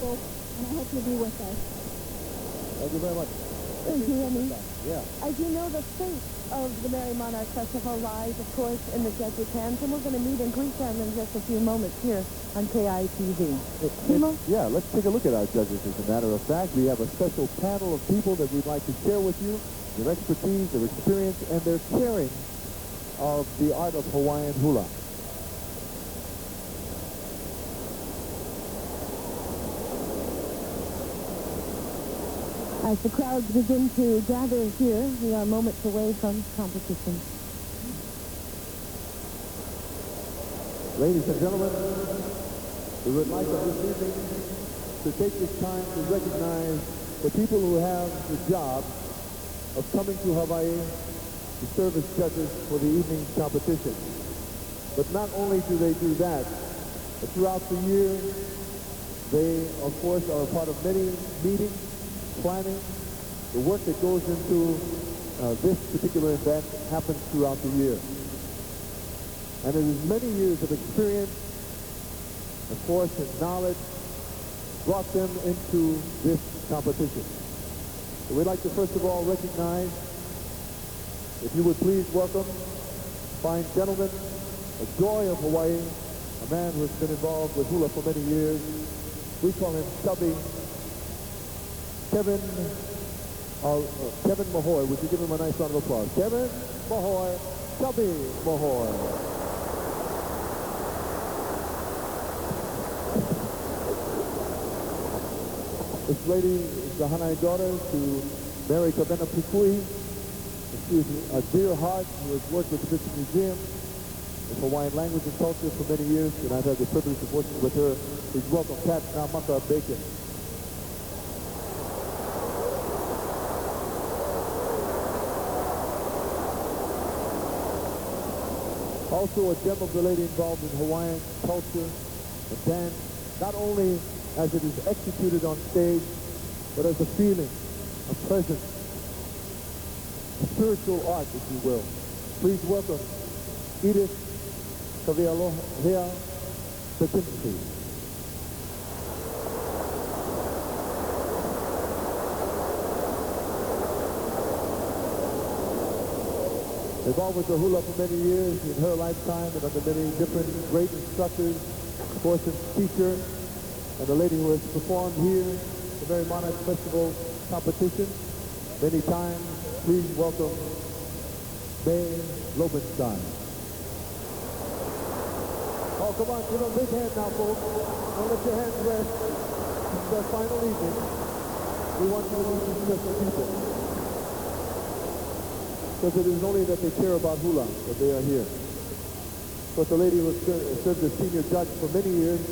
people, and I hope you'll be with us. Thank you very much. Thank you, Remy. Yeah. As you know, the fate of the Merrie Monarch Festival lies, of course, in the judges' hands, and we're going to meet and greet them in just a few moments here on KITV. Timo? Yeah, let's take a look at our judges. As a matter of fact, we have a special panel of people that we'd like to share with you, their expertise, their experience, and their caring of the art of Hawaiian hula. As the crowds begin to gather here, we are moments away from competition. Ladies and gentlemen, we would like this evening to take this time to recognize the people who have the job of coming to Hawaii to serve as judges for the evening's competition. But not only do they do that, but throughout the year, they, of course, are a part of many meetings, planning. The work that goes into this particular event happens throughout the year. And it is many years of experience, of course, and knowledge brought them into this competition. So we'd like to first of all recognize, if you would please welcome, fine gentleman, a joy of Hawaii, a man who has been involved with hula for many years. We call him Chubby. Kevin Mahoy. Would you give him a nice round of applause? Kevin Mahoy, Chubby Mahoy. This lady is the Hanai daughter to Mary Kavena Pukui. She is a dear heart who has worked with the British Museum in Hawaiian language and culture for many years, and I've had the privilege of working with her. Please welcome Kat Namaka Bacon. Also a gem of the lady involved in Hawaiian culture and dance, not only as it is executed on stage, but as a feeling, a presence, a spiritual art, if you will. Please welcome Edith Kavialohea Bakinski. Involved with the hula for many years in her lifetime and under many different great instructors, of course, a teacher, and the lady who has performed here at the Merrie Monarch Festival competition many times. Please welcome May Lobenstein. Oh, come on, give them a big hand now, folks. Don't let your hands rest. This is our final evening. We want you to meet these special people. Because it is only that they care about hula that they are here. But the lady was served as senior judge for many years,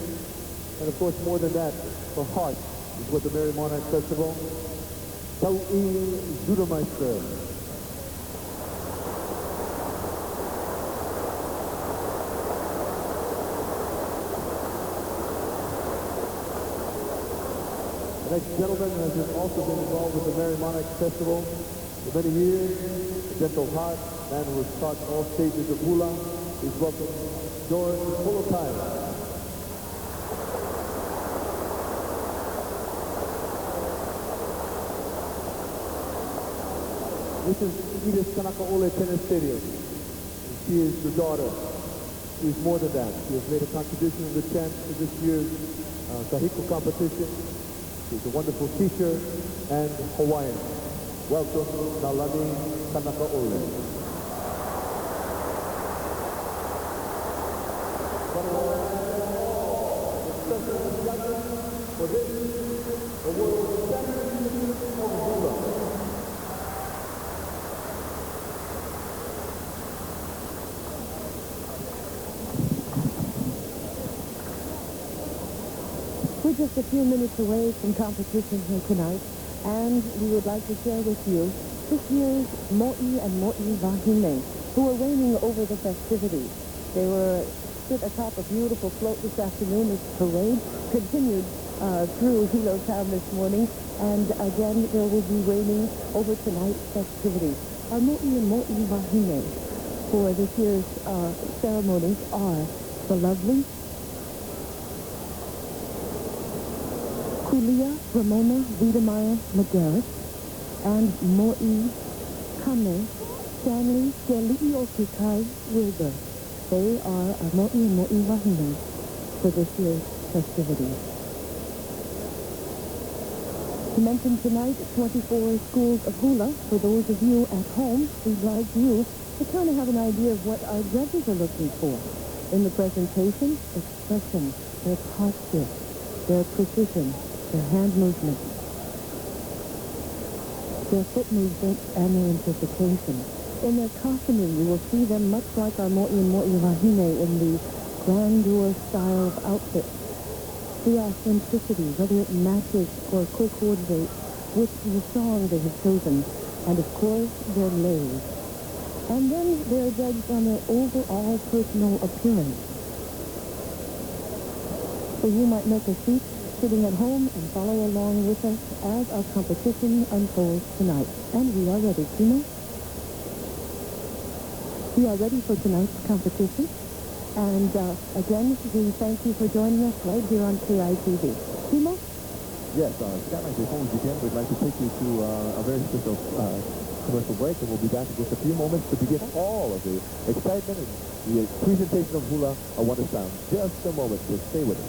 and of course more than that, her heart is with the Merrie Monarch Festival. Tau'i Zudameister. The next gentleman has also been involved with the Merrie Monarch Festival for many years. A gentle heart, man who has taught all stages of hula. Please welcome George Polokai. This is Edith Kanakaole Tennis Stadium. She is the daughter. She is more than that. She has made a contribution in the chant to this year's Kahiko competition. She's a wonderful teacher and Hawaiian. Welcome, Nalani Kanakaole. For this, the world championship of hula. We're just a few minutes away from competition here tonight, and we would like to share with you this year's Mo'i and Mo'i Wahine, who are reigning over the festivities. They were stood atop a beautiful float this afternoon. This parade continued through Hilo Town this morning, and again there will be reigning over tonight's festivities. Our Mo'i and Mo'i Wahine for this year's ceremonies are the lovely Julia Ramona Wiedemeyer Medeiros, and Mo'i Kame Stanley Deliokikai Wilbur. They are Mo'i and Mo'i Wahine for this year's festivities. To mention tonight, 24 schools of hula. For those of you at home, we'd like you to kind of have an idea of what our judges are looking for. In the presentation, expression, their posture, their precision, their hand movement, their foot movement, and their interpretation. In their costuming, you will see them much like our Mo'i and Mo'i Wahine in the grandeur style of outfit. The authenticity, whether it matches or co-coordinates with the song they have chosen, and of course, their lays. And then they're judged on their overall personal appearance. So you might make a seat sitting at home and follow along with us as our competition unfolds tonight. And we are ready, Timo. We are ready for tonight's competition. And again, we thank you for joining us right here on KITV. Timo? Yes, Skyline, before we begin, we'd like to take you to a very special commercial break, and we'll be back in just a few moments to begin all of the excitement and the presentation of Hula Auana Sound. Just a moment, so stay with us.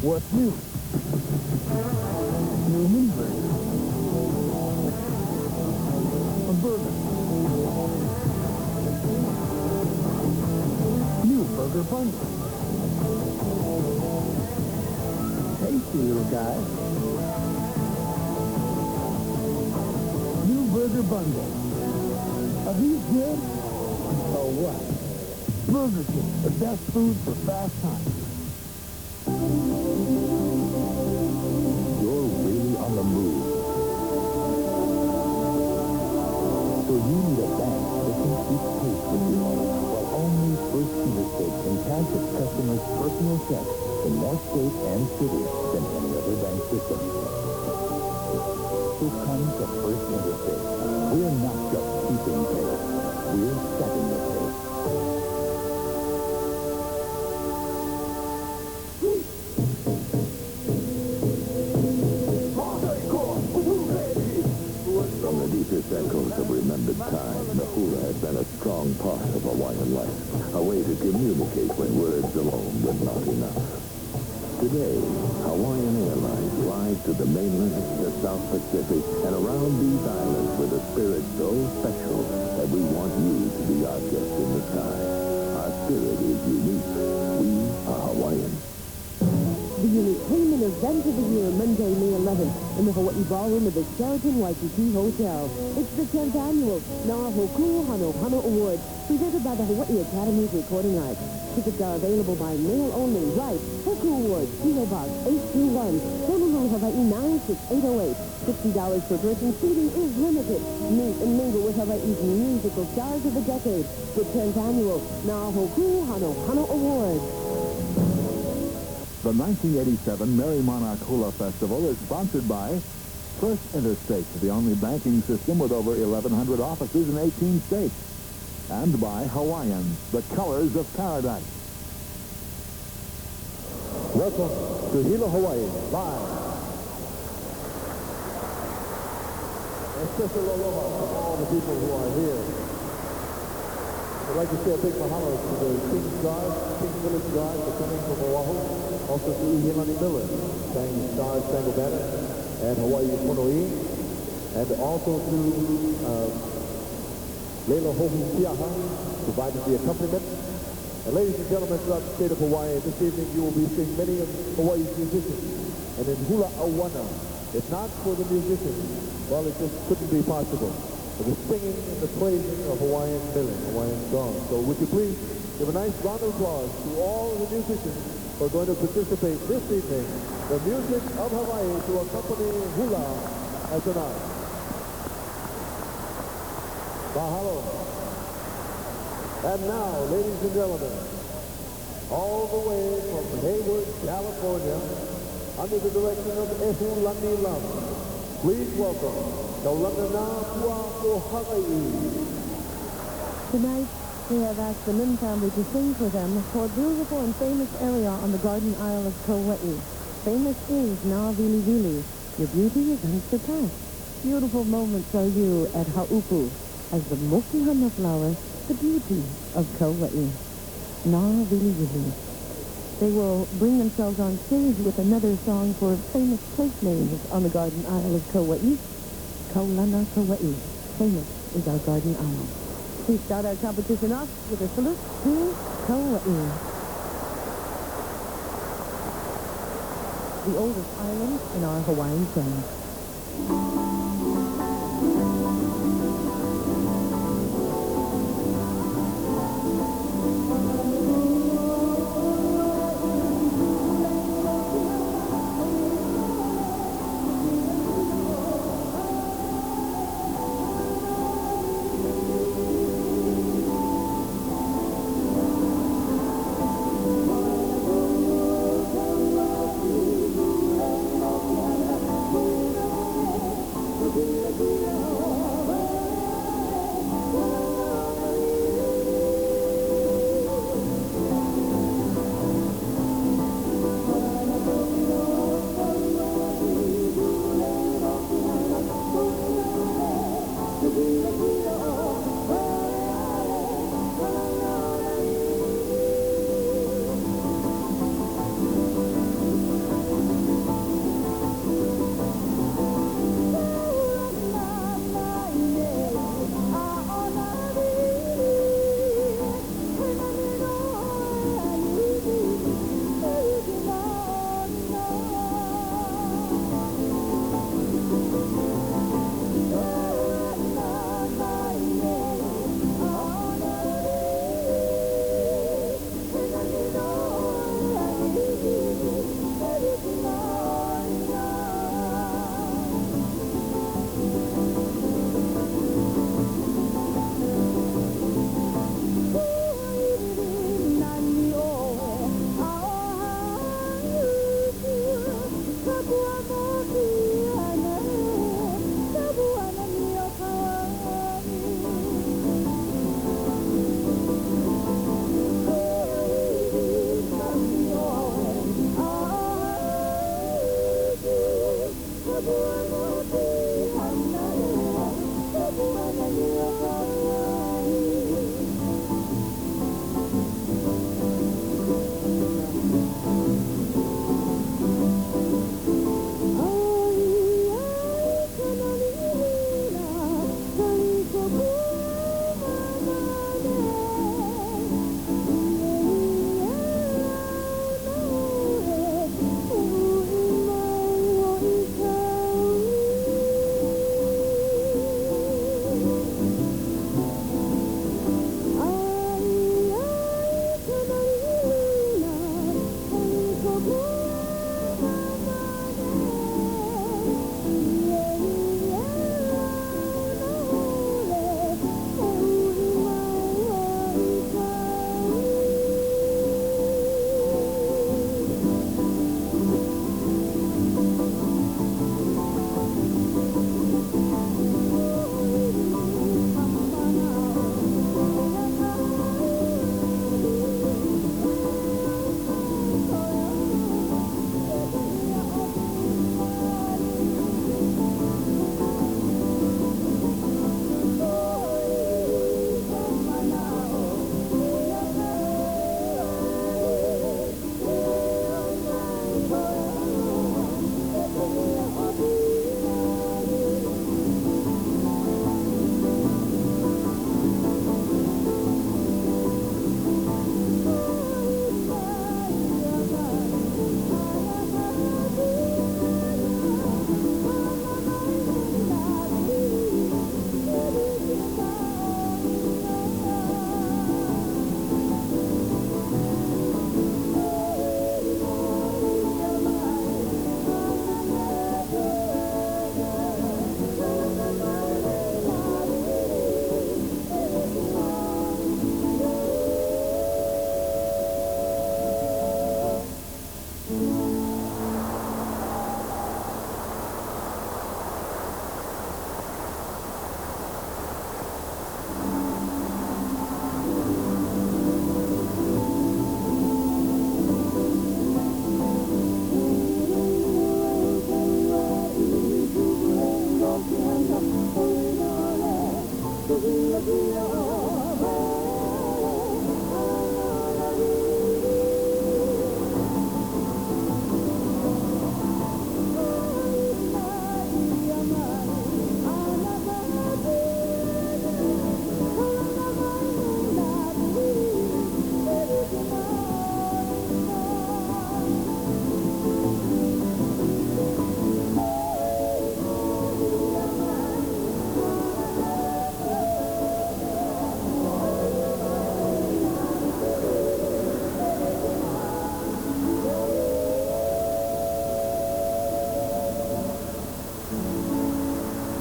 What's new? New mini burger. A burger. New burger bundle. Tasty little guy. New burger bundle. Are these good? Oh, what? Burger King, the best food for fast time. You're really on the move. So you need a bank that can keep pace with you. While only First Interstate can cash its customers' personal checks in more states and cities than any other bank system. So come to First Interstate. We're not just keeping pace. We're setting the pace. From the deepest echoes of remembered time, the hula has been a strong part of Hawaiian life, a way to communicate when words alone were not enough. Today, Hawaiian Airlines flies to the mainland, the South Pacific, and around these islands with a spirit so special that we want you to be our guest in the sky. Our spirit is unique. We are Hawaiian. The entertainment event of the year, Monday, May 11th, in the Hawaii Ballroom of the Sheraton Waikiki Hotel. It's the 10th annual Nahoku Hano Hano Awards, presented by the Hawaii Academy of Recording Arts. Tickets are available by mail only. Right, Hoku Awards, P.O. Box 821, Honolulu, Hawaii 96808. $60 per person. Seating is limited. Meet and mingle with Hawaii's musical stars of the decade. The 10th annual Nahoku Hano Hano Awards. The 1987 Merrie Monarch Hula Festival is sponsored by First Interstate, the only banking system with over 1,100 offices in 18 states, and by Hawaiian, the colors of paradise. Welcome to Hilo, Hawaii, live. And special aloha to all the people who are here. I'd like to say a big mahalo to the King's Guard, King's Village Guard for coming from Oahu. Also to Ihilani Miller, sang Star Spangled Banner, and Hawaii Pono'i. And also to Leila Hohu Piaha, provided the accompaniment. And ladies and gentlemen, throughout the state of Hawaii, this evening you will be seeing many of Hawaii's musicians. And in Hula Auana, if not for the musicians, well, it just couldn't be possible. For the singing and the praising of Hawaiian milling, Hawaiian songs. So would you please give a nice round of applause to all the musicians who are going to participate this evening, the music of Hawaii to accompany Hula as an art. Mahalo. And now, ladies and gentlemen, all the way from Hayward, California, under the direction of Ehu Lani Lam, please welcome Tonight, they have asked the Lim family to sing for them for a beautiful and famous area on the Garden Isle of Kauai. Famous is Na Vili Vili. Your beauty is unsurpassed. Beautiful moments are you at Haupu as the Mokihana flower, the beauty of Kauai. Na Vili Vili. They will bring themselves on stage with another song for famous place names on the Garden Isle of Kauai. Kaulana Kauai. Famous is our Garden Isle. We start our competition off with a salute to Kauai, the oldest island in our Hawaiian chain.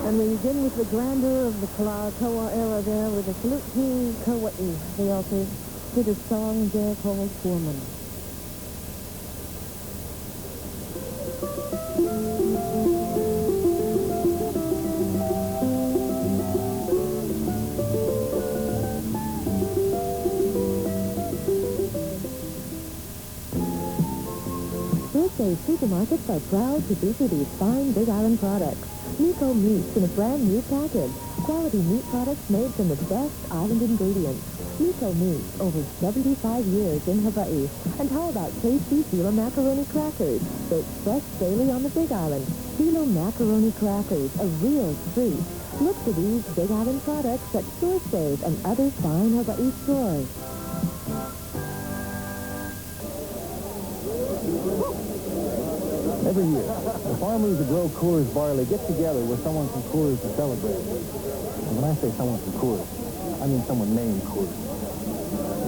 And we begin with the grandeur of the Kalakaua era there with a salute to Kauai. They also did a song there called Foreman. Birthday supermarkets are proud to feature these fine Big Island products. Miko meats in a brand new package. Quality meat products made from the best island ingredients. Miko meats, over 75 years in Hawaii. And how about tasty Hula macaroni crackers? Baked fresh daily on the Big Island. Hula macaroni crackers, a real treat. Look for these Big Island products at Store Save and other fine Hawaii stores. Every year, the farmers who grow Coors barley get together with someone from Coors to celebrate. And when I say someone from Coors, I mean someone named Coors.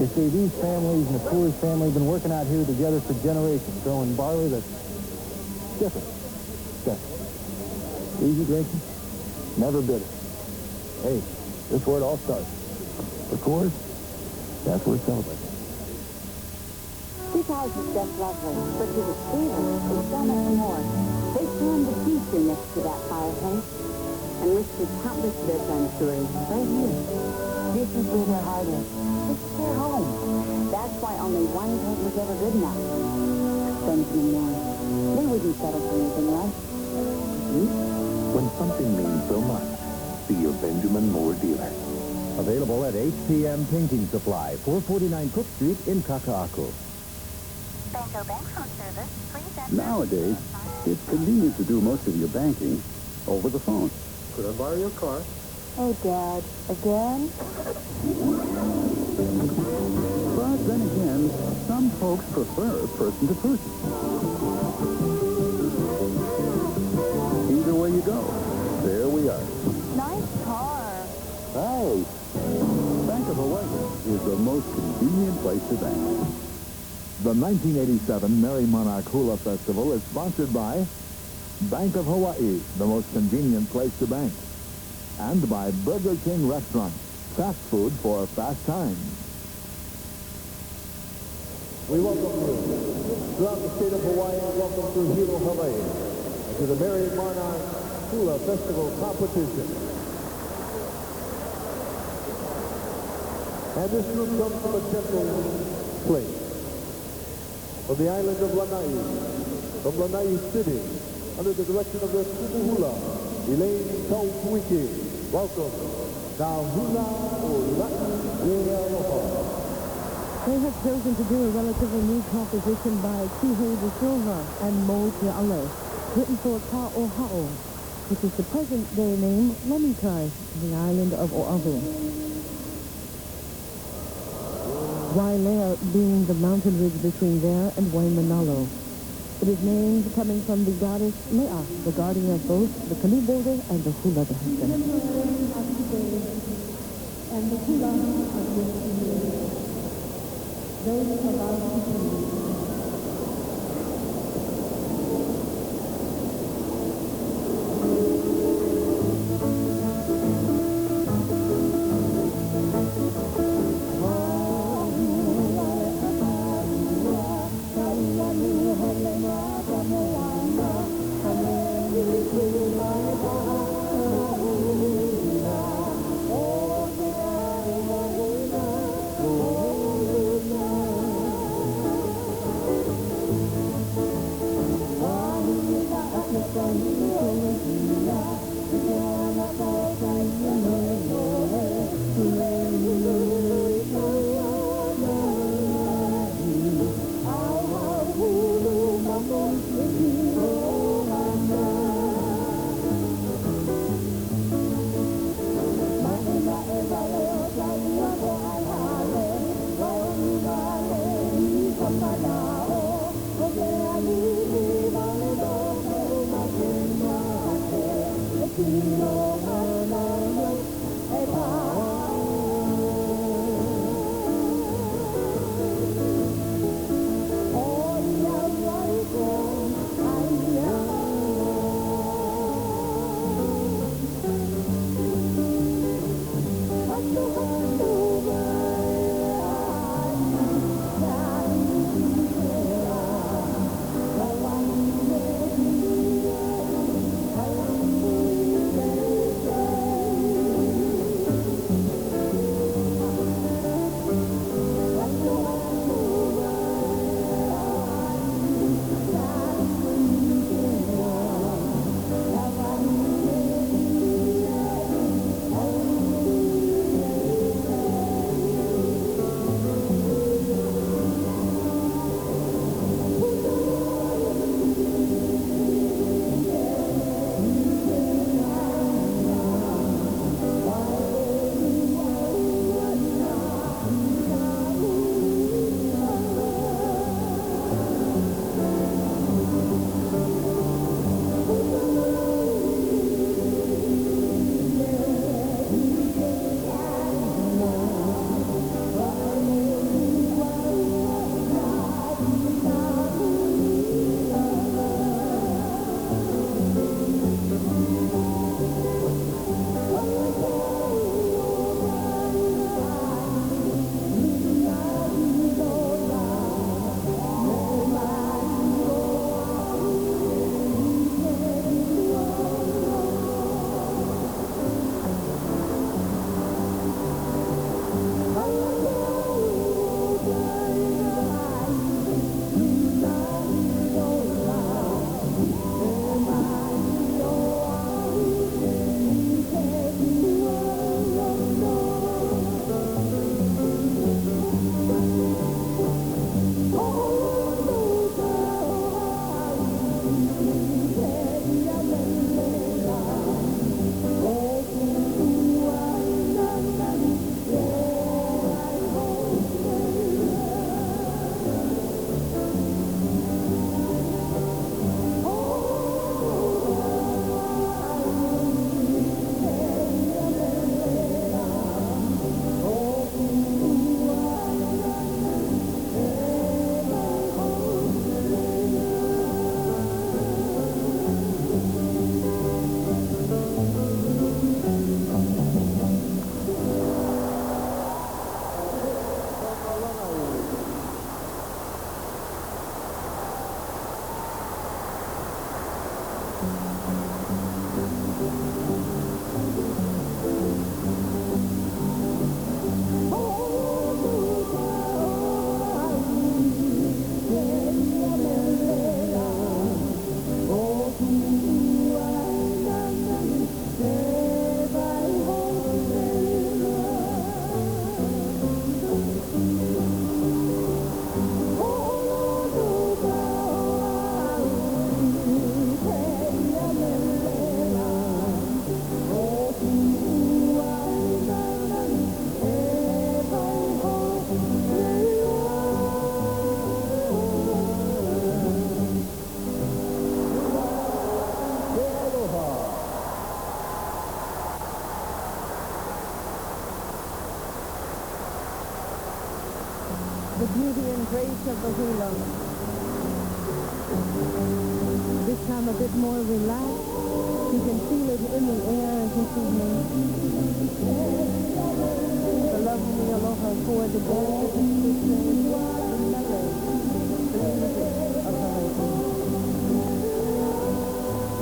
You see, these families and the Coors family have been working out here together for generations, growing barley that's different. Easy drinking, never bitter. Hey, this is where it all starts. For Coors, that's where we're celebrating. This house is just lovely, but to the Stevens, there's so much more. They planned the future next to that fireplace and listed countless bedtime stories right here. This is where their heart is. This is their home. That's why only one bed was ever good enough. Benjamin Moore. They wouldn't settle for anything less. When something means so much, see your Benjamin Moore dealer. Available at HPM Painting Supply, 449 Cook Street in Kaka'ako. Banco Bank Phone Service, please enter. Nowadays, it's convenient to do most of your banking over the phone. Could I borrow your car? Oh, Dad. Again? But then again, some folks prefer person-to-person. Either way you go, there we are. Nice car. Hey, Bank of Hawaii is the most convenient place to bank. The 1987 Merrie Monarch Hula Festival is sponsored by Bank of Hawaii, the most convenient place to bank, and by Burger King Restaurant, fast food for fast times. We welcome you throughout the state of Hawaii. Welcome to Hilo, Hawaii, and to the Merrie Monarch Hula Festival competition. And this group comes from a gentle place. From the island of Lanai, from Lanai City, under the direction of their Hula, Elaine Kaupuiki. Welcome. Now Hula Ula'i Aloha. They have chosen to do a relatively new composition by Kihei de Silva and Mo Te Ale, written for Ka'oha'o, which is the present-day name Lamikai, the island of Oahu. Wailea being the mountain ridge between there and Waimanalo. It is named coming from the goddess Lea, the guardian of both the canoe builder and the hula dancer. And the hula of this year. Those of our people. the beauty and grace of the hula. This time a bit more relaxed. You can feel it in the air this evening. The lovely aloha for the dance of the melody, the music of Hawaii.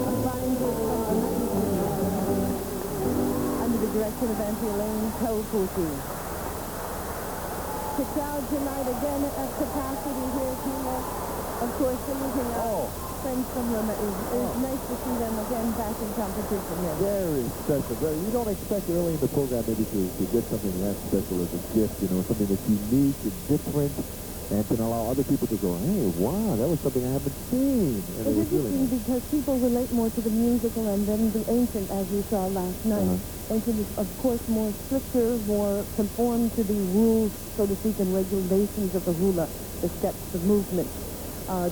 A fine gift from the under the direction of Auntie Elaine Kaupuki. The crowd tonight again at capacity here at Hula. Of course, saluting our friends from Lima. It's nice to see them again back in competition here. Very special. You don't expect early in the program maybe to get something that special as a gift, something that's unique and different, and can allow other people to go, hey, wow, that was something I haven't seen. And it's interesting because people relate more to the musical and then the ancient, as we saw last night. Ancient is, of course, more stricter, more conformed to the rules, so to speak, and regulations of the hula, the steps, the movement.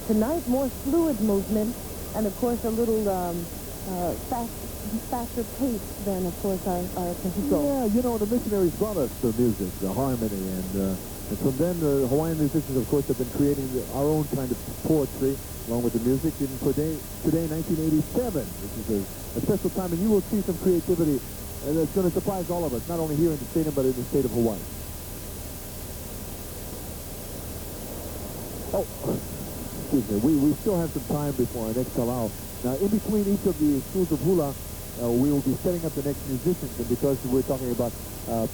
Tonight, more fluid movement, and of course, a little faster pace than, of course, our cathedral. Yeah, the missionaries brought us the music, the harmony, and from then, the Hawaiian musicians, of course, have been creating our own kind of poetry, along with the music. And today, 1987, which is a special time, and you will see some creativity that's going to surprise all of us, not only here in the stadium, but in the state of Hawaii. Oh, excuse me. We still have some time before our next allow. Now, in between each of the schools of hula, we will be setting up the next musicians, and because we're talking about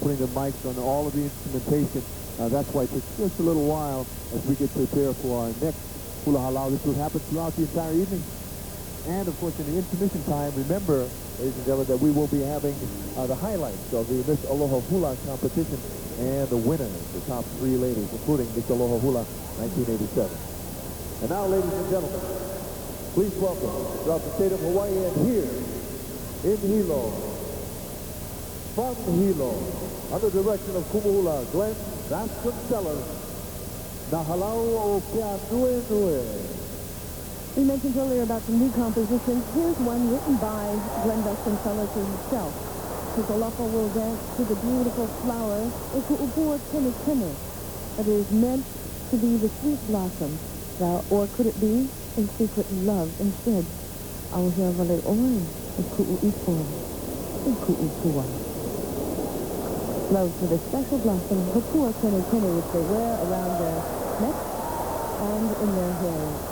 putting the mics on all of the instrumentation, that's why it takes just a little while as we get prepared for our next hula halau. This will happen throughout the entire evening. And, of course, in the intermission time, remember, ladies and gentlemen, that we will be having the highlights of the Miss Aloha Hula competition and the winners, the top 3 ladies, including Miss Aloha Hula 1987. And now, ladies and gentlemen, please welcome throughout the state of Hawaii and here in Hilo, from Hilo, under the direction of Kumuhula Glenn Vasconcelos, na halau o kia nue nue. We mentioned earlier about some new compositions. Here's one written by Glenn Vasconcelos himself. His aloha will dance to the beautiful flower, Uku'upua Kene Kene. It is meant to be the sweet blossom, or could it be a secret love instead? Auhiavale oi, Uku'u'ipua, Uku'upua. Love for the special blossom, Hupua Kene Kene, which they wear around their necks and in their hair.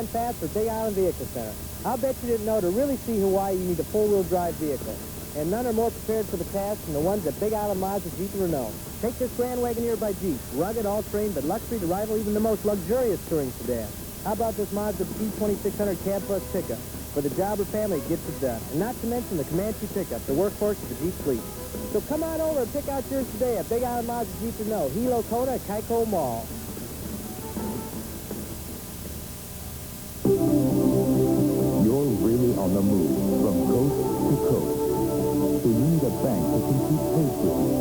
and fast for Big Island Vehicle Center. I'll bet you didn't know to really see Hawaii you need a four-wheel drive vehicle. And none are more prepared for the task than the ones at Big Island Mazda Jeep and Renault. Take this Grand Wagoneer by Jeep. Rugged, all-terrain, but luxury to rival even the most luxurious touring sedan. How about this Mazda P2600 Cab Plus pickup? For the job or family, it gets it done. And not to mention the Comanche pickup, the workhorse of the Jeep fleet. So come on over and pick out yours today at Big Island Mazda Jeep and Renault, Hilo, Kona, at Kaiko Mall. You're really on the move from coast to coast. So you need a bank that can keep pace with you.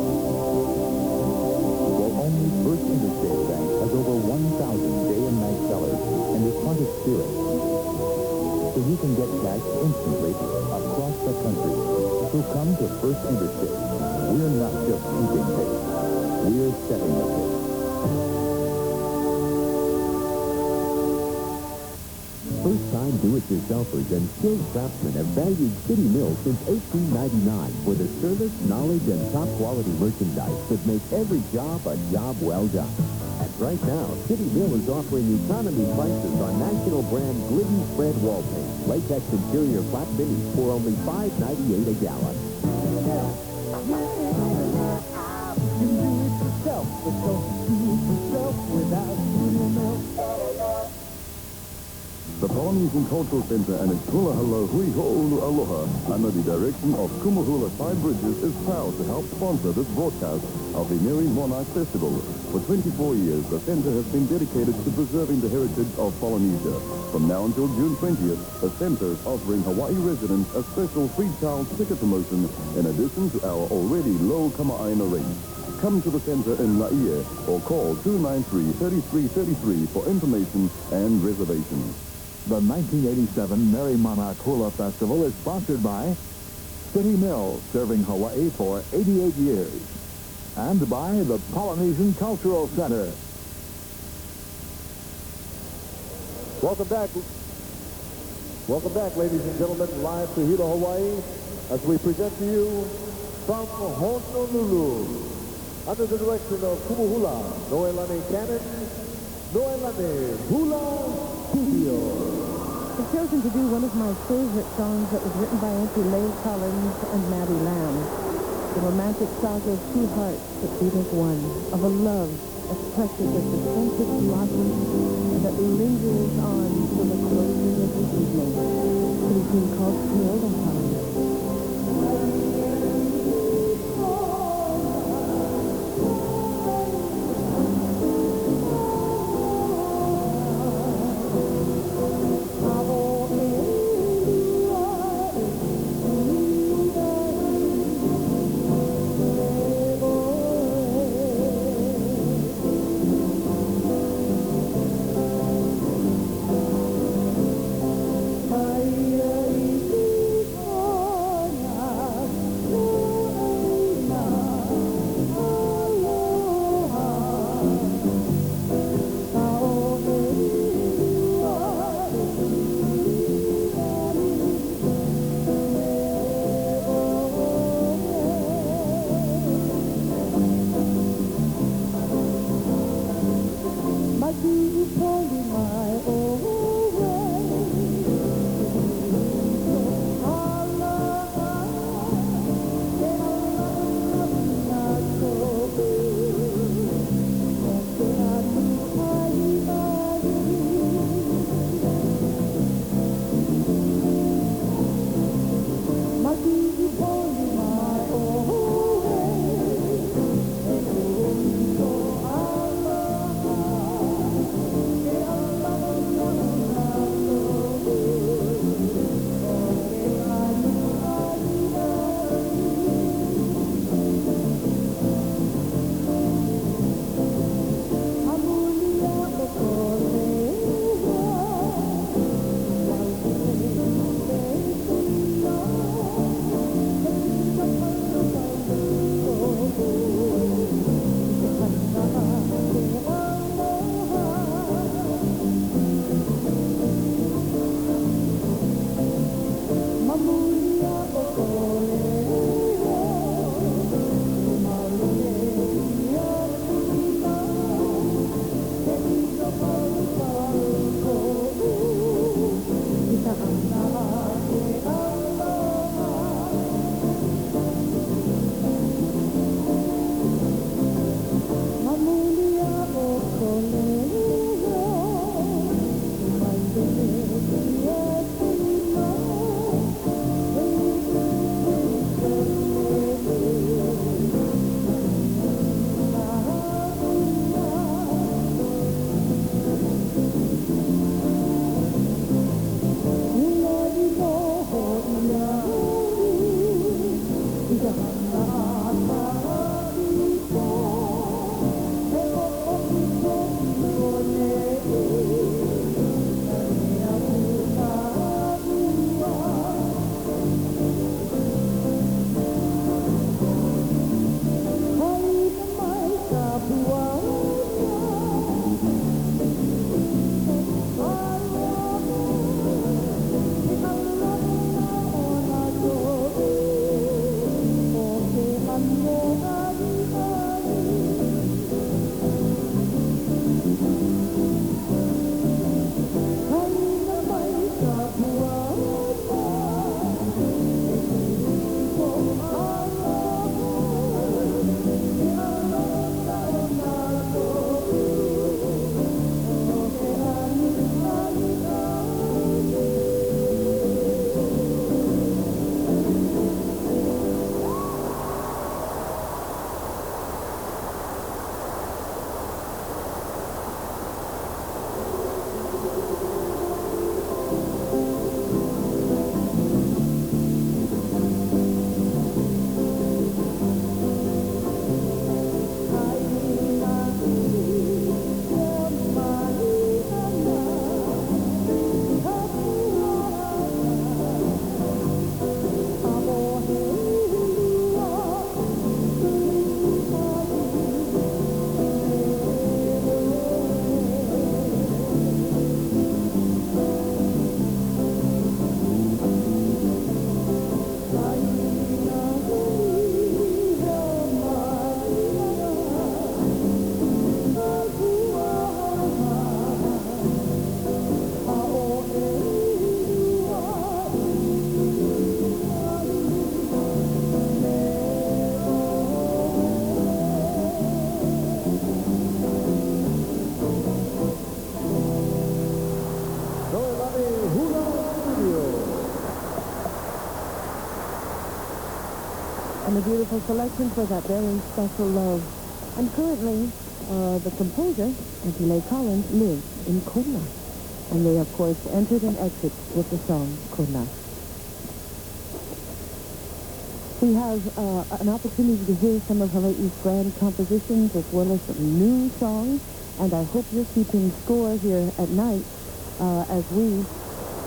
Well, only First Interstate Bank has over 1,000 day and night tellers and is part of Spirit. So you can get cash instantly across the country. So come to First Interstate. We're not just keeping pace. We're setting the pace. First-time do-it-yourselfers and skilled craftsmen have valued City Mill since 1899 for the service, knowledge, and top-quality merchandise that make every job a job well done. And right now, City Mill is offering economy prices on national brand Glidden Spread wall paint, latex interior flat finish for only $5.98 a gallon. The Polynesian Cultural Center and its Hula Hula Hui Ho'olu Aloha, under the direction of Kumahula Five Bridges, is proud to help sponsor this broadcast of the Merrie Monarch Festival. For 24 years, the center has been dedicated to preserving the heritage of Polynesia. From now until June 20th, the center is offering Hawaii residents a special free child ticket promotion in addition to our already low Kama'aina rates. Come to the center in Laie or call 293-3333 for information and reservations. The 1987 Merrie Monarch Hula Festival is sponsored by City Mill, serving Hawaii for 88 years, and by the Polynesian Cultural Center. Welcome back, ladies and gentlemen, live to Hilo, Hawaii, as we present to you from Honolulu, under the direction of Kumuhula, Noelani Cannon, Noelani Hula Studio. I've chosen to do one of my favorite songs that was written by Auntie Leigh Collins and Maddie Lamb. The romantic saga of two hearts that beat as one, of a love as precious as the scented blossom that lingers on till the closing of the evening. It has been called Creole Time. and a beautiful selection for that very special love. And currently, the composer, Angela Collins, lives in Kona. And they, of course, entered and exit with the song Kona. We have an opportunity to hear some of Hawaii's grand compositions as well as some new songs. And I hope you're keeping score here at night as we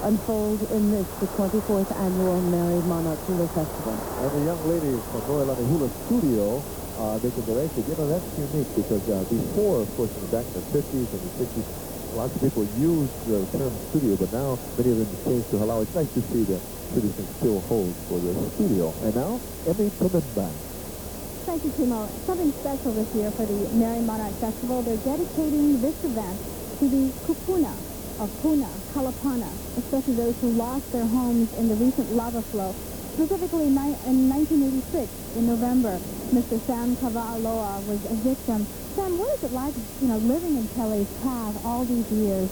unfold in this, the 24th annual Merrie Monarch Hula Festival. And the young ladies from Noelani Hula Studio, they can direct it. You know, that's unique because before, of course, back in the 50s and the 60s, lots of people used the term studio, but now many of them changed to halal. It's nice to see that tradition still holds for the studio. And now, Emmy Pememba. Thank you, Timo. Something special this year for the Merrie Monarch Festival. They're dedicating this event to the kupuna of Puna, Kalapana, especially those who lost their homes in the recent lava flow. Specifically, in 1986, in November, Mr. Sam Kava'aloa was a victim. Sam, what is it like, living in Pele's path all these years?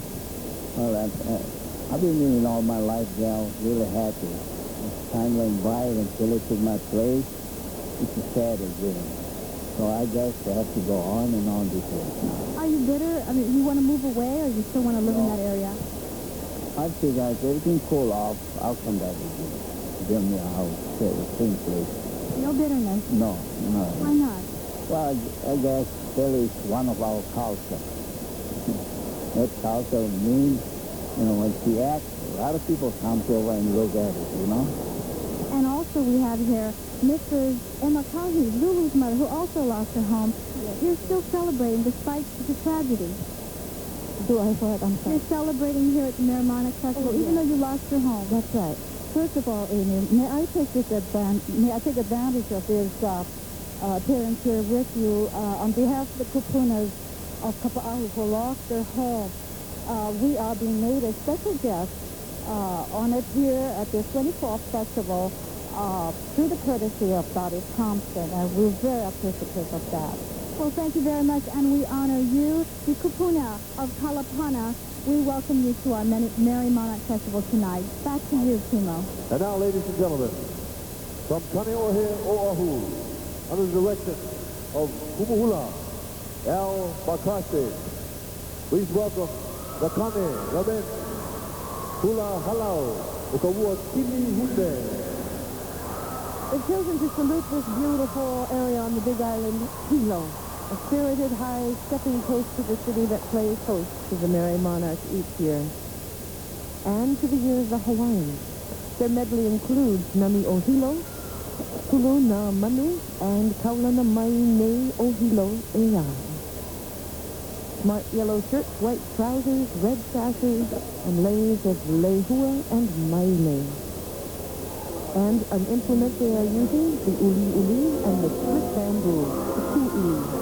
Well, I've been living all my life now, really happy. As time went by and Pele took my place, it's a sad again. So I guess I have to go on and on this way. Are you bitter? I mean, you want to move away, or you still want to live in that area? I figure if everything cool off, I'll come back again. Build me a house, same place. No bitterness? No. Why not? Well, I guess Pele is one of our culture. That culture means, when she acts, a lot of people come over and look at it, And also we have here Mrs. Emma Kahi, Lulu's mother, who also lost her home. You're still celebrating despite the tragedy. Do I what? I'm sorry. You're celebrating here at the Merrie Monarch Festival, even though you lost your home. That's right. First of all, Amy, may I take advantage of this appearance here with you on behalf of the kupunas of Kapa'ahu who lost their home. We are being made a special guest honored here at this 24th festival through the courtesy of Dottie Thompson, and we're very appreciative of that. Well, thank you very much, and we honor you, the kupuna of Kalapana. We welcome you to our Merrie Monarch Festival tonight. Back to you, Timo. And now, ladies and gentlemen, from Kaneohe Oahu, under the direction of Hula Al Bakase, please welcome the Kane, Ramen, Hula Halau, Ukawua Kili Hunde. It's chosen to salute this beautiful area on the Big Island, Hilo, a spirited, high, stepping close to the city that plays host to the Merrie Monarch each year. And to the year of the Hawaiians. Their medley includes Nami Ohilo, Kulu na Manu, and Kaulana Mai Nei Ohilo Ea. Smart yellow shirts, white trousers, red sashes, and leis of lehua and maile. And an implement they are using, the uli and the split bamboo, the ku'i.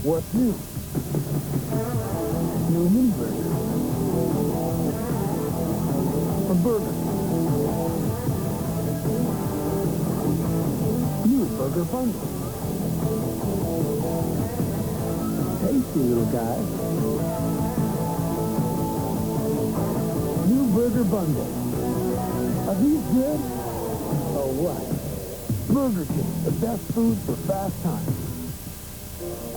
What's new? New mini burger. A burger. New burger bundle. Tasty little guy. New burger bundle. Are these good? Oh, what? Burger King, the best food for fast time.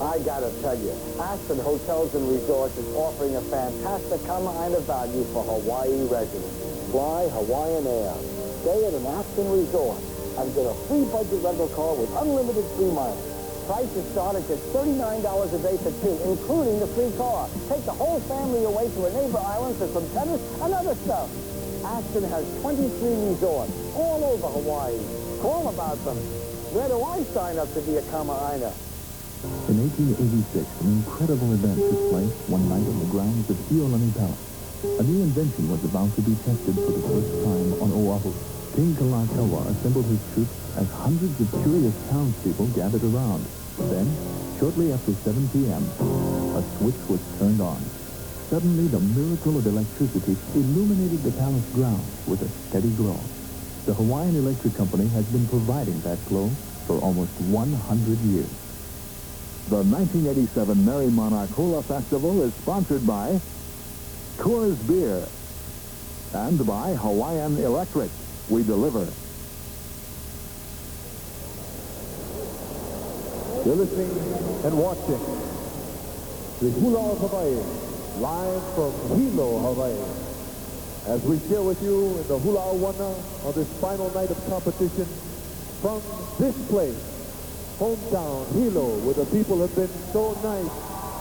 I gotta tell you, Aspen Hotels and Resorts is offering a fantastic kind of value for Hawaii residents. Fly Hawaiian Air. Stay at an Aspen Resort and get a free budget rental car with unlimited free mileage. Prices start at just $39 a day for two, including the free car. Take the whole family away to a neighbor island for some tennis and other stuff. Aspen has 23 resorts all over Hawaii. Call about them. Where do I sign up to be a Kama'aina? In 1886, an incredible event took place one night on the grounds of Iolani Palace. A new invention was about to be tested for the first time on Oahu. King Kalakaua assembled his troops as hundreds of curious townspeople gathered around. Then, shortly after 7 p.m., a switch was turned on. Suddenly, the miracle of electricity illuminated the palace grounds with a steady glow. The Hawaiian Electric Company has been providing that glow for almost 100 years. The 1987 Merrie Monarch Hula Festival is sponsored by Coors Beer and by Hawaiian Electric. We deliver. You're listening and watching the Hula of Hawaii, live from Hilo, Hawaii. As we share with you in the Hula Auana on this final night of competition from this place, hometown, Hilo, where the people have been so nice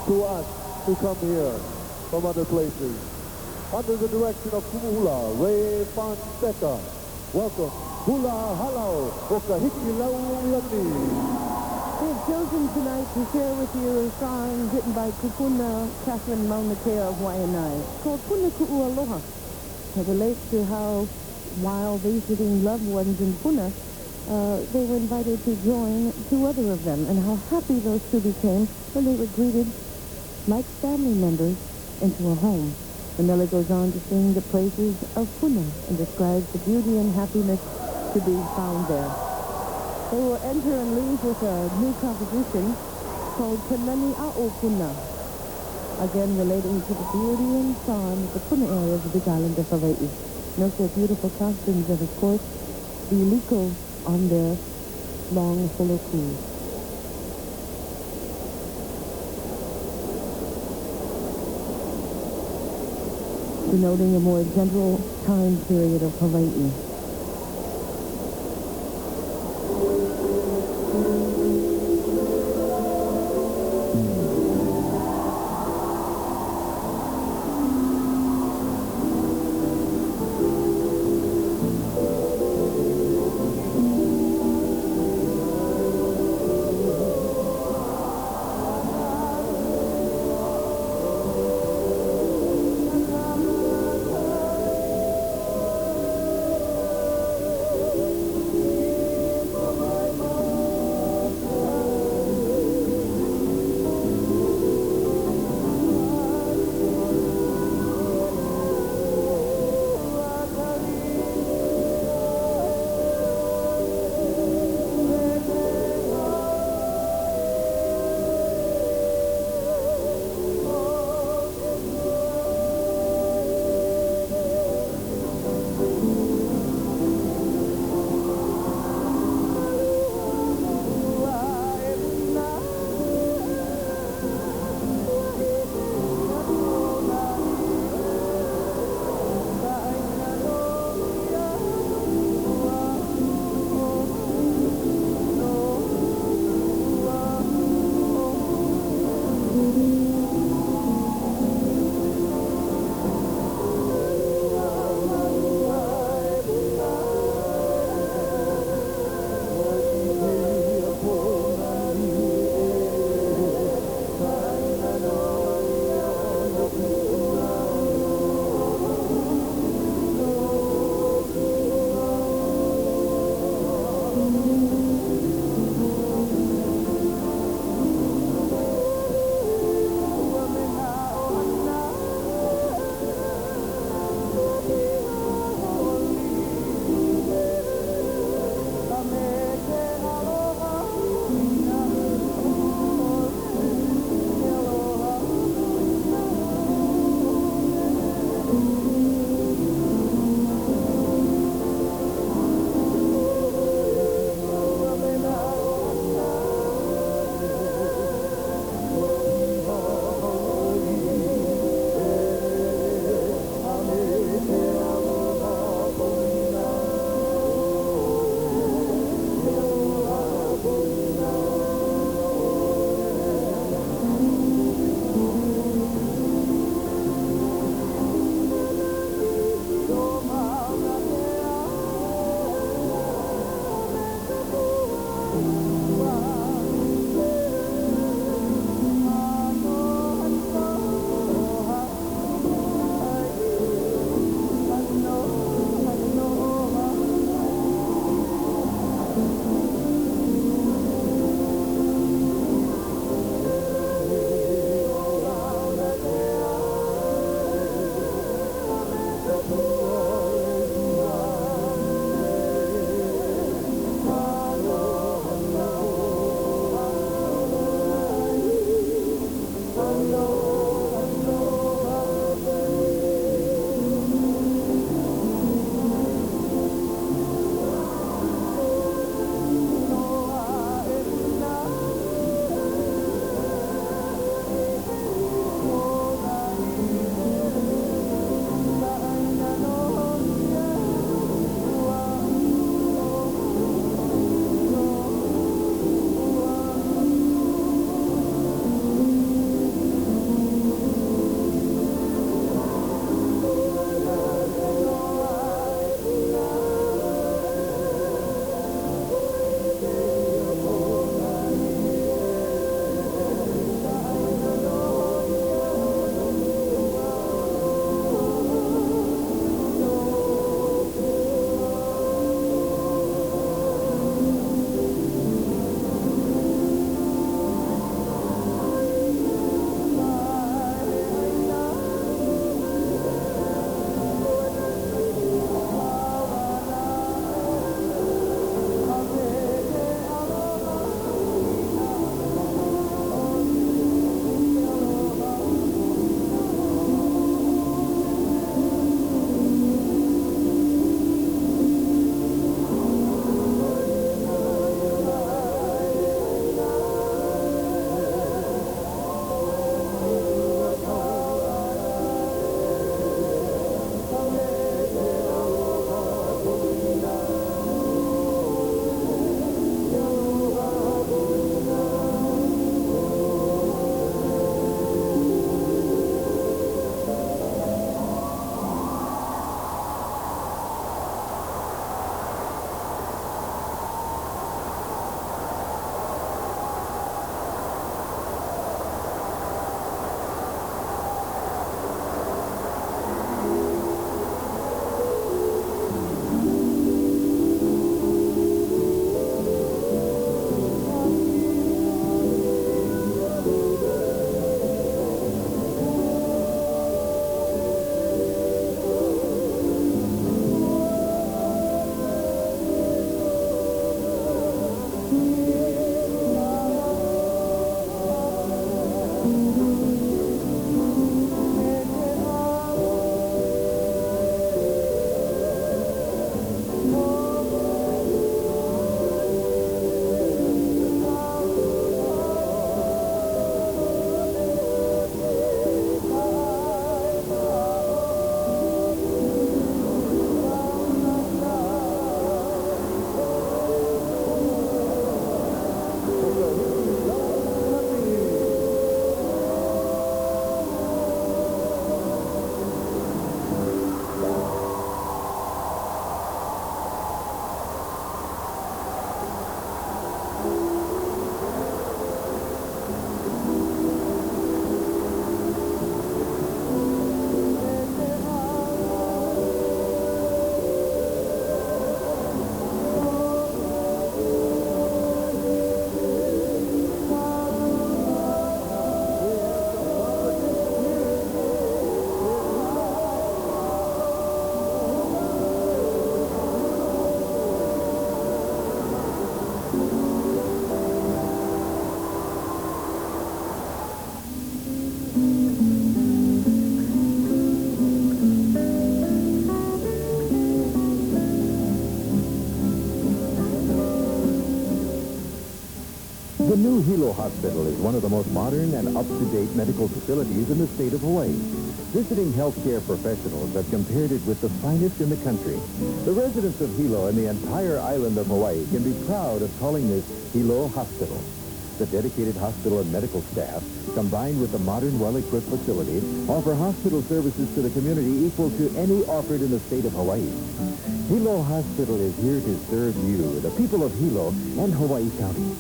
to us who come here from other places. Under the direction of Hula, Ray Fonseca. Welcome, Hula Halau, Okahiki Laulani. We have chosen tonight to share with you a song written by Kupuna Catherine Mauna Kea of Waianae called Puna Ku'u Aloha. It relates to how, while visiting loved ones in Puna, they were invited to join two other of them, and how happy those two became when they were greeted like family members into a home. Vanilla goes on to sing the praises of Puna and describes the beauty and happiness to be found there. They will enter and leave with a new composition called Kanani A'o Puna, again relating to the beauty and charm of the Puna area of the Big Island of Hawaii. Note their beautiful costumes and, of course, the iliko on their long holoku. Denoting a more gentle time period of Hawaii. Hilo Hospital is one of the most modern and up-to-date medical facilities in the state of Hawaii. Visiting healthcare professionals have compared it with the finest in the country. The residents of Hilo and the entire island of Hawaii can be proud of calling this Hilo Hospital. The dedicated hospital and medical staff, combined with the modern, well-equipped facility, offer hospital services to the community equal to any offered in the state of Hawaii. Hilo Hospital is here to serve you, the people of Hilo and Hawaii County.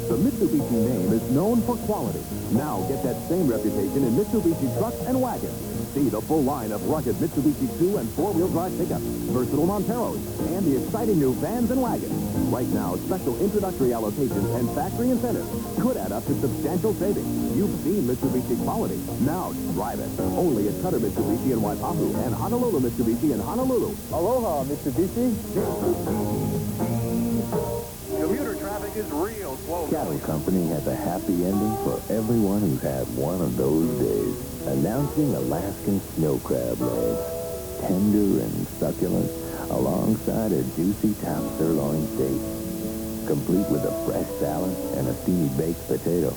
The Mitsubishi name is known for quality. Now get that same reputation in Mitsubishi trucks and wagons. See the full line of rugged Mitsubishi 2- and 4-wheel drive pickups, versatile Monteros, and the exciting new vans and wagons. Right now, special introductory allocations and factory incentives could add up to substantial savings. You've seen Mitsubishi quality. Now drive it. Only at Cutter Mitsubishi in Waipahu and Honolulu Mitsubishi in Honolulu. Aloha, Mitsubishi. Commuter traffic is real slow. Cattle Company has a happy ending for everyone who's had one of those days. Announcing Alaskan snow crab legs. Tender and succulent, alongside a juicy top sirloin steak. Complete with a fresh salad and a steamy baked potato.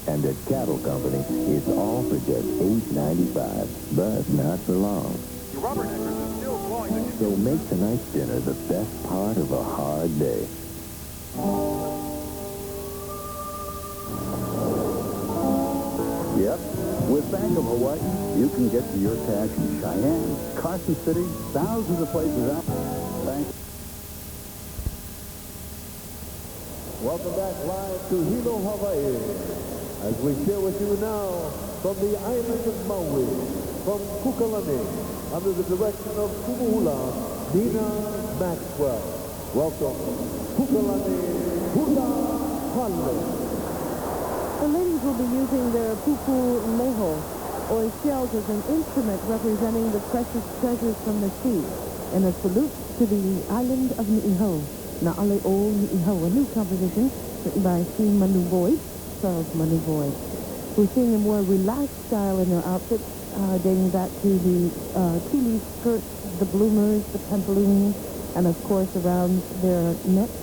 And at Cattle Company, it's all for just $8.95, but not for long. Your rubberneckers are still flowing the... So make tonight's dinner the best part of a hard day. Yep. With Bank of Hawaii, you can get to your cash in Cheyenne, Carson City, thousands of places out. Thanks. Welcome back live to Hilo, Hawaii, as we share with you now from the island of Maui, from Kukalani, under the direction of Hula, Nina Maxwell. Welcome, Kukalani, Hula, Hale. The ladies will be using their pupu leho, or shells, as an instrument representing the precious treasures from the sea, and a salute to the island of Ni'iho. Na'ale o Ni'iho, a new composition written by Steve Manu Boyd, Charles Manu Boyd. We're seeing a more relaxed style in their outfits, dating back to the tea skirts, the bloomers, the pantaloons, and of course around their necks,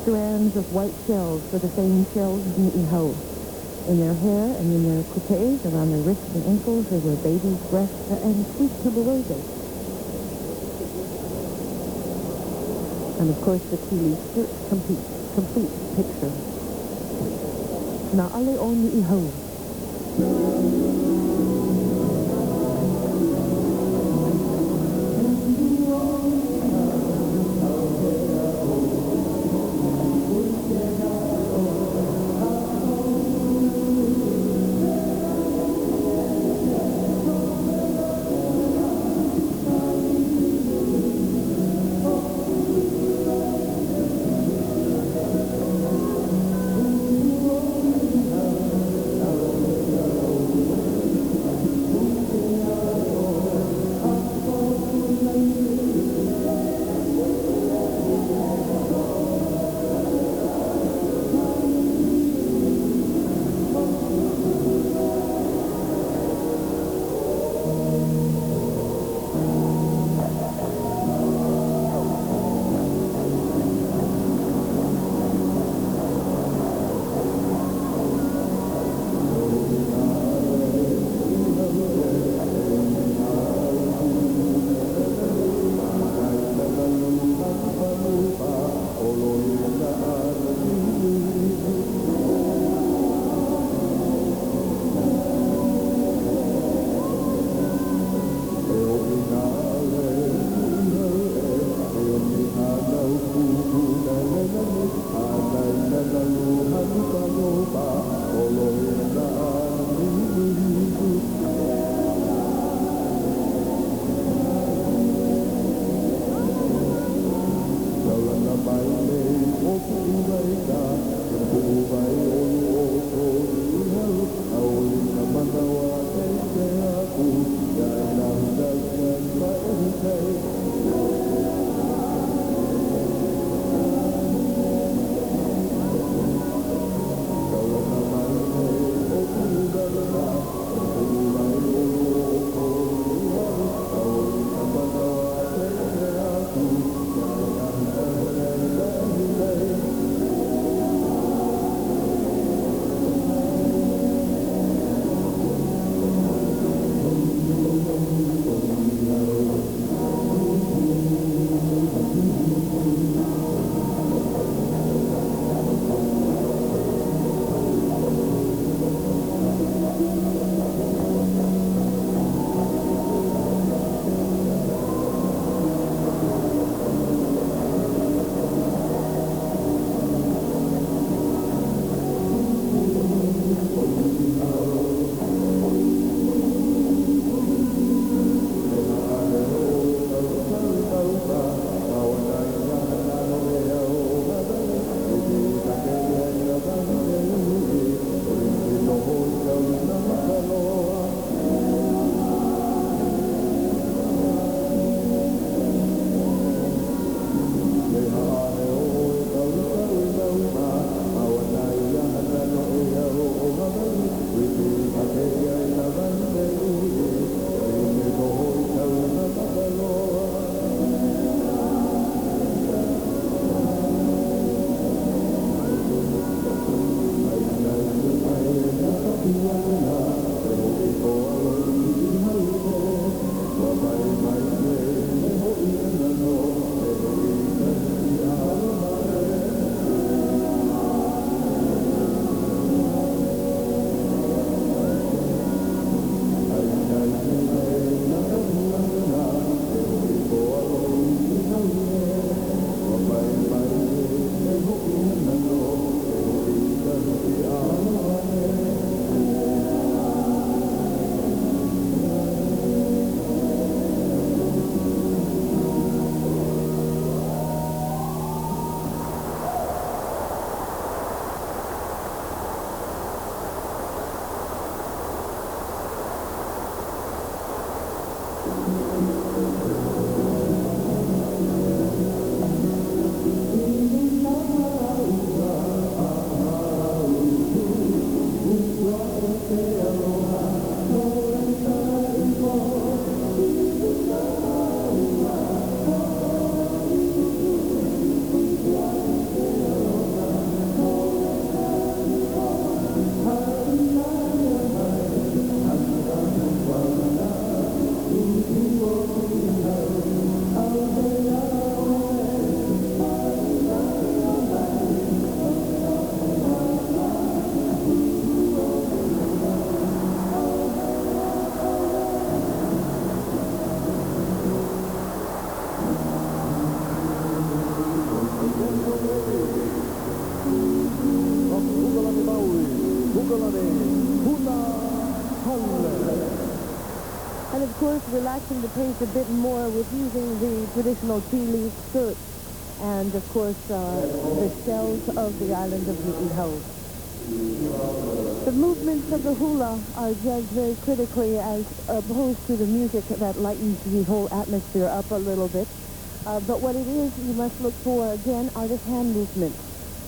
strands of white shells for the same shells as Ni'iho. In their hair and in their coupees, around their wrists and ankles, they were baby's breasts and sweet tuberoses. And of course the tea skirt complete picture. Na'ale o Ni'iho. And of course, relaxing the pace a bit more with using the traditional tea leaf skirt and of course the shells of the island of Niihau. The movements of the hula are judged very critically as opposed to the music that lightens the whole atmosphere up a little bit. But what it is you must look for, again, are the hand movements,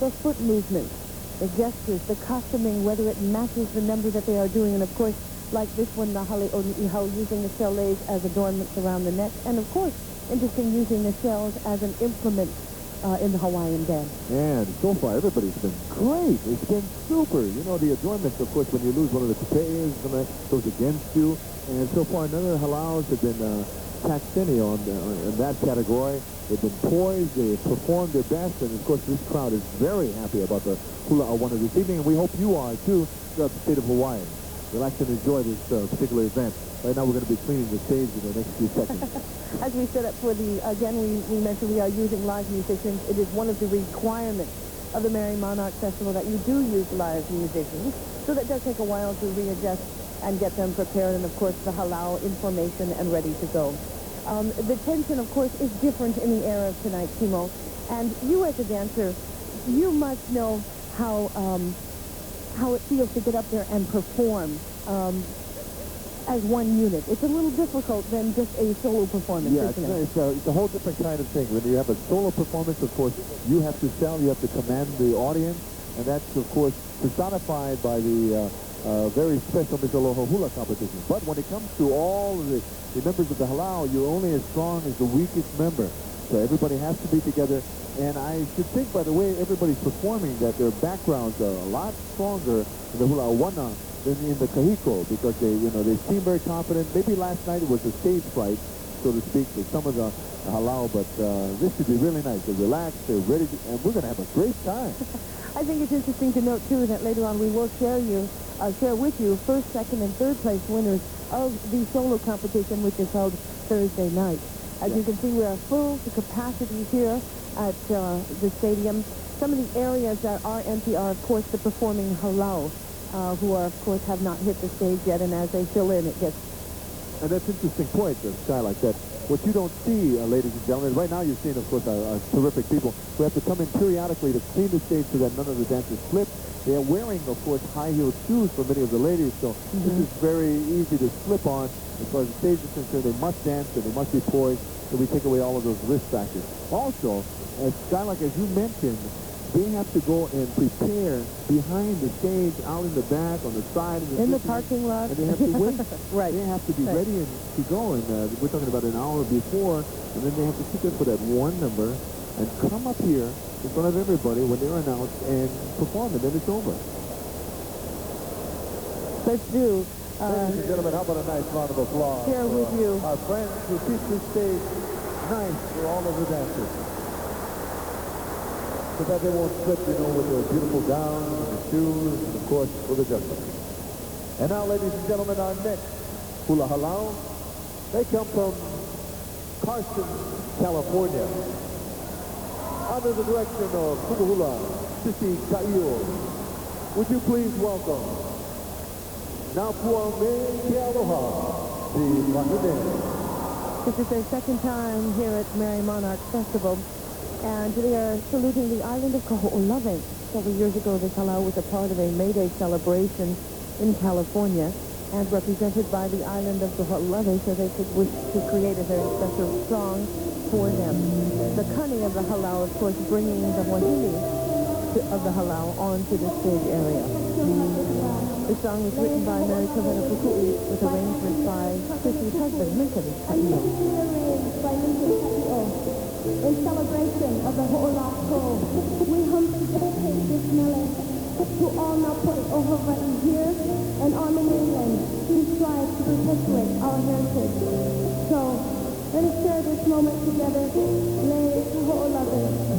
the foot movements, the gestures, the costuming, whether it matches the number that they are doing. And, of course, like this one, the hale o niihau, using the shell lays as adornments around the neck. And, of course, interesting using the shells as an implement in the Hawaiian dance. And so far, everybody's been great. It's been super. You know, the adornments, of course, when you lose one of the coupees, goes against you. And so far, none of the halaus have been taxed any on in that category. They've been poised. They've performed their best. And, of course, this crowd is very happy about the Hula Auana this evening. And we hope you are, too, throughout the state of Hawaii. Relax and enjoy this particular event. Right now, we're going to be cleaning the stage in the next few seconds. As we set up for the, again, we mentioned we are using live musicians. It is one of the requirements of the Merrie Monarch Festival that you do use live musicians. So that does take a while to readjust and get them prepared, and, of course, the halau information and ready to go. The tension, of course, is different in the era of tonight, Timo. And you, as a dancer, you must know how it feels to get up there and perform as one unit. It's a little difficult than just a solo performance, isn't it? It's a whole different kind of thing. When you have a solo performance, of course, you have to sell, you have to command the audience, and that's, of course, personified by the very special Miss Aloha Hula competition. But when it comes to all of the members of the halau, you're only as strong as the weakest member. So everybody has to be together. And I should think, by the way everybody's performing, that their backgrounds are a lot stronger in the Hula Auana than in the kahiko, because they seem very confident. Maybe last night it was a stage fright, so to speak, with some of the halau, but this should be really nice. They're relaxed, they're ready, and we're going to have a great time. I think it's interesting to note, too, that later on we will share with you first, second, and third place winners of the solo competition, which is held Thursday night. As you can see, we are full to capacity here at the stadium. Some of the areas that are empty are, of course, the performing halau, who are, of course, have not hit the stage yet, and as they fill in, it gets... And that's an interesting point, Sky, like that. What you don't see, ladies and gentlemen, right now you're seeing, of course, terrific people who have to come in periodically to clean the stage so that none of the dancers slip. They are wearing, of course, high-heeled shoes for many of the ladies, so this is very easy to slip on. As far as the stage is concerned, they must dance and they must be poised, so we take away all of those risk factors. Also, Sky, like as you mentioned, they have to go and prepare behind the stage, out in the back, on the side. In the parking lot. And they have to wait. Right. They have to be ready and to go. And we're talking about an hour before. And then they have to sit there for that one number and come up here in front of everybody when they're announced and perform. And then it's over. Let's do. Ladies and gentlemen, how about a nice round of applause? Here with you. Our friends who keep this stage nice for all of the dancers, so that they won't slip, with their beautiful gowns and the shoes, and of course, with the jumpers. And now, ladies and gentlemen, our next hula halau, they come from Carson, California. Under the direction of Kumu Hula, Sissy Kaiyo. Would you please welcome Na Puame Ke Aloha, the Wahine. This is their second time here at Merrie Monarch Festival. And they are saluting the island of Kaho'olawe. Several years ago, this halau was a part of a May Day celebration in California. and represented by the island of the Halau, so they could wish to create a very special song for them. The cunning of the Halau, of course, bringing the wahine of the Halau onto the stage area. The song was written by Merrie Monarch with arrangements by Chrissy's husband, Lincoln Kaio. In celebration of the Hula, we humbly dedicate this melody to all Maupoi Ohawaii here and on the mainland who strive to perpetuate our heritage. So, let us share this moment together. Le Ho'olawe.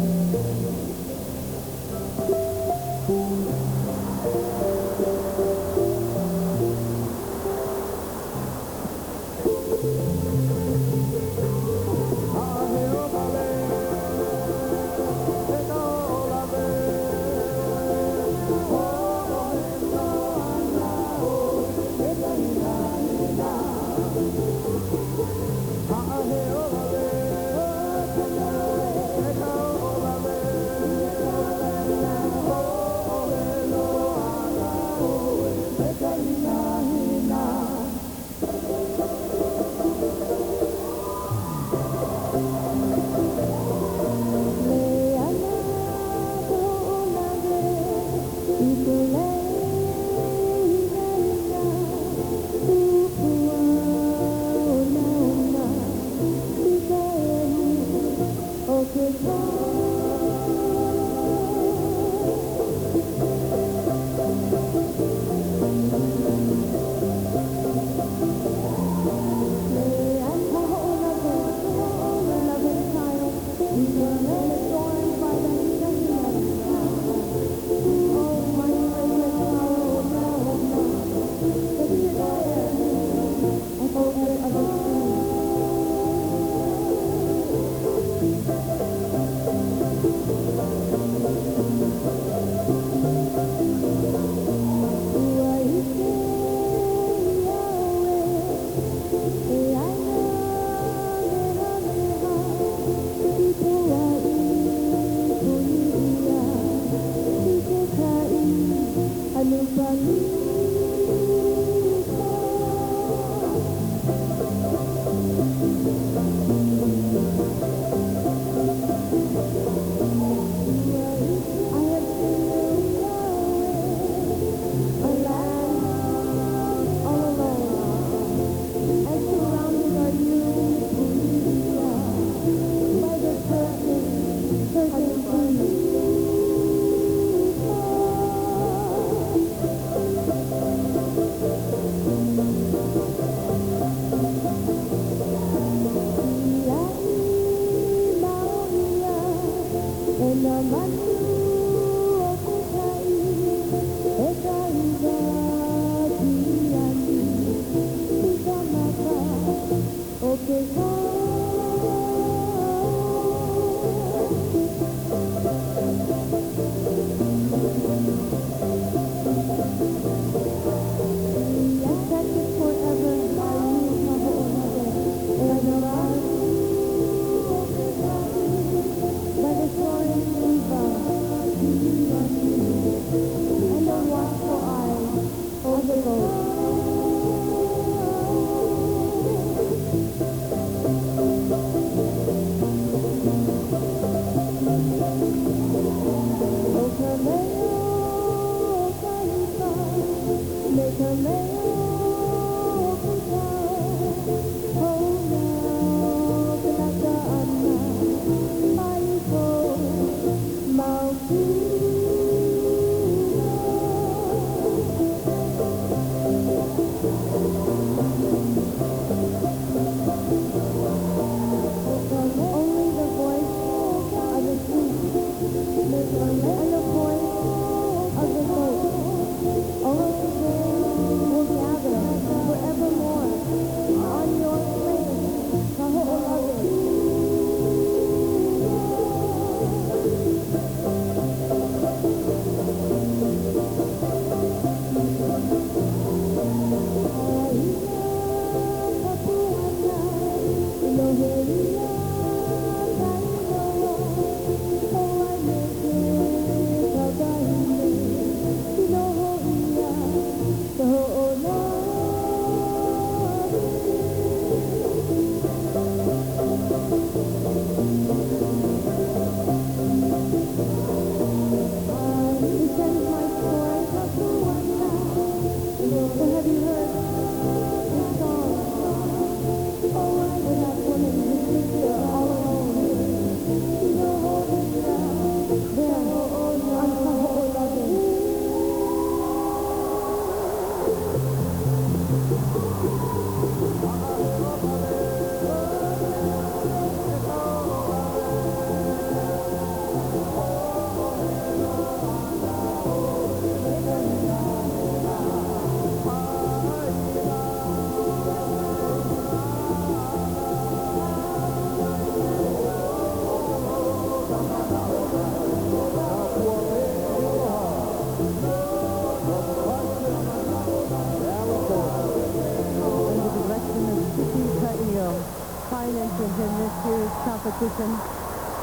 Washington,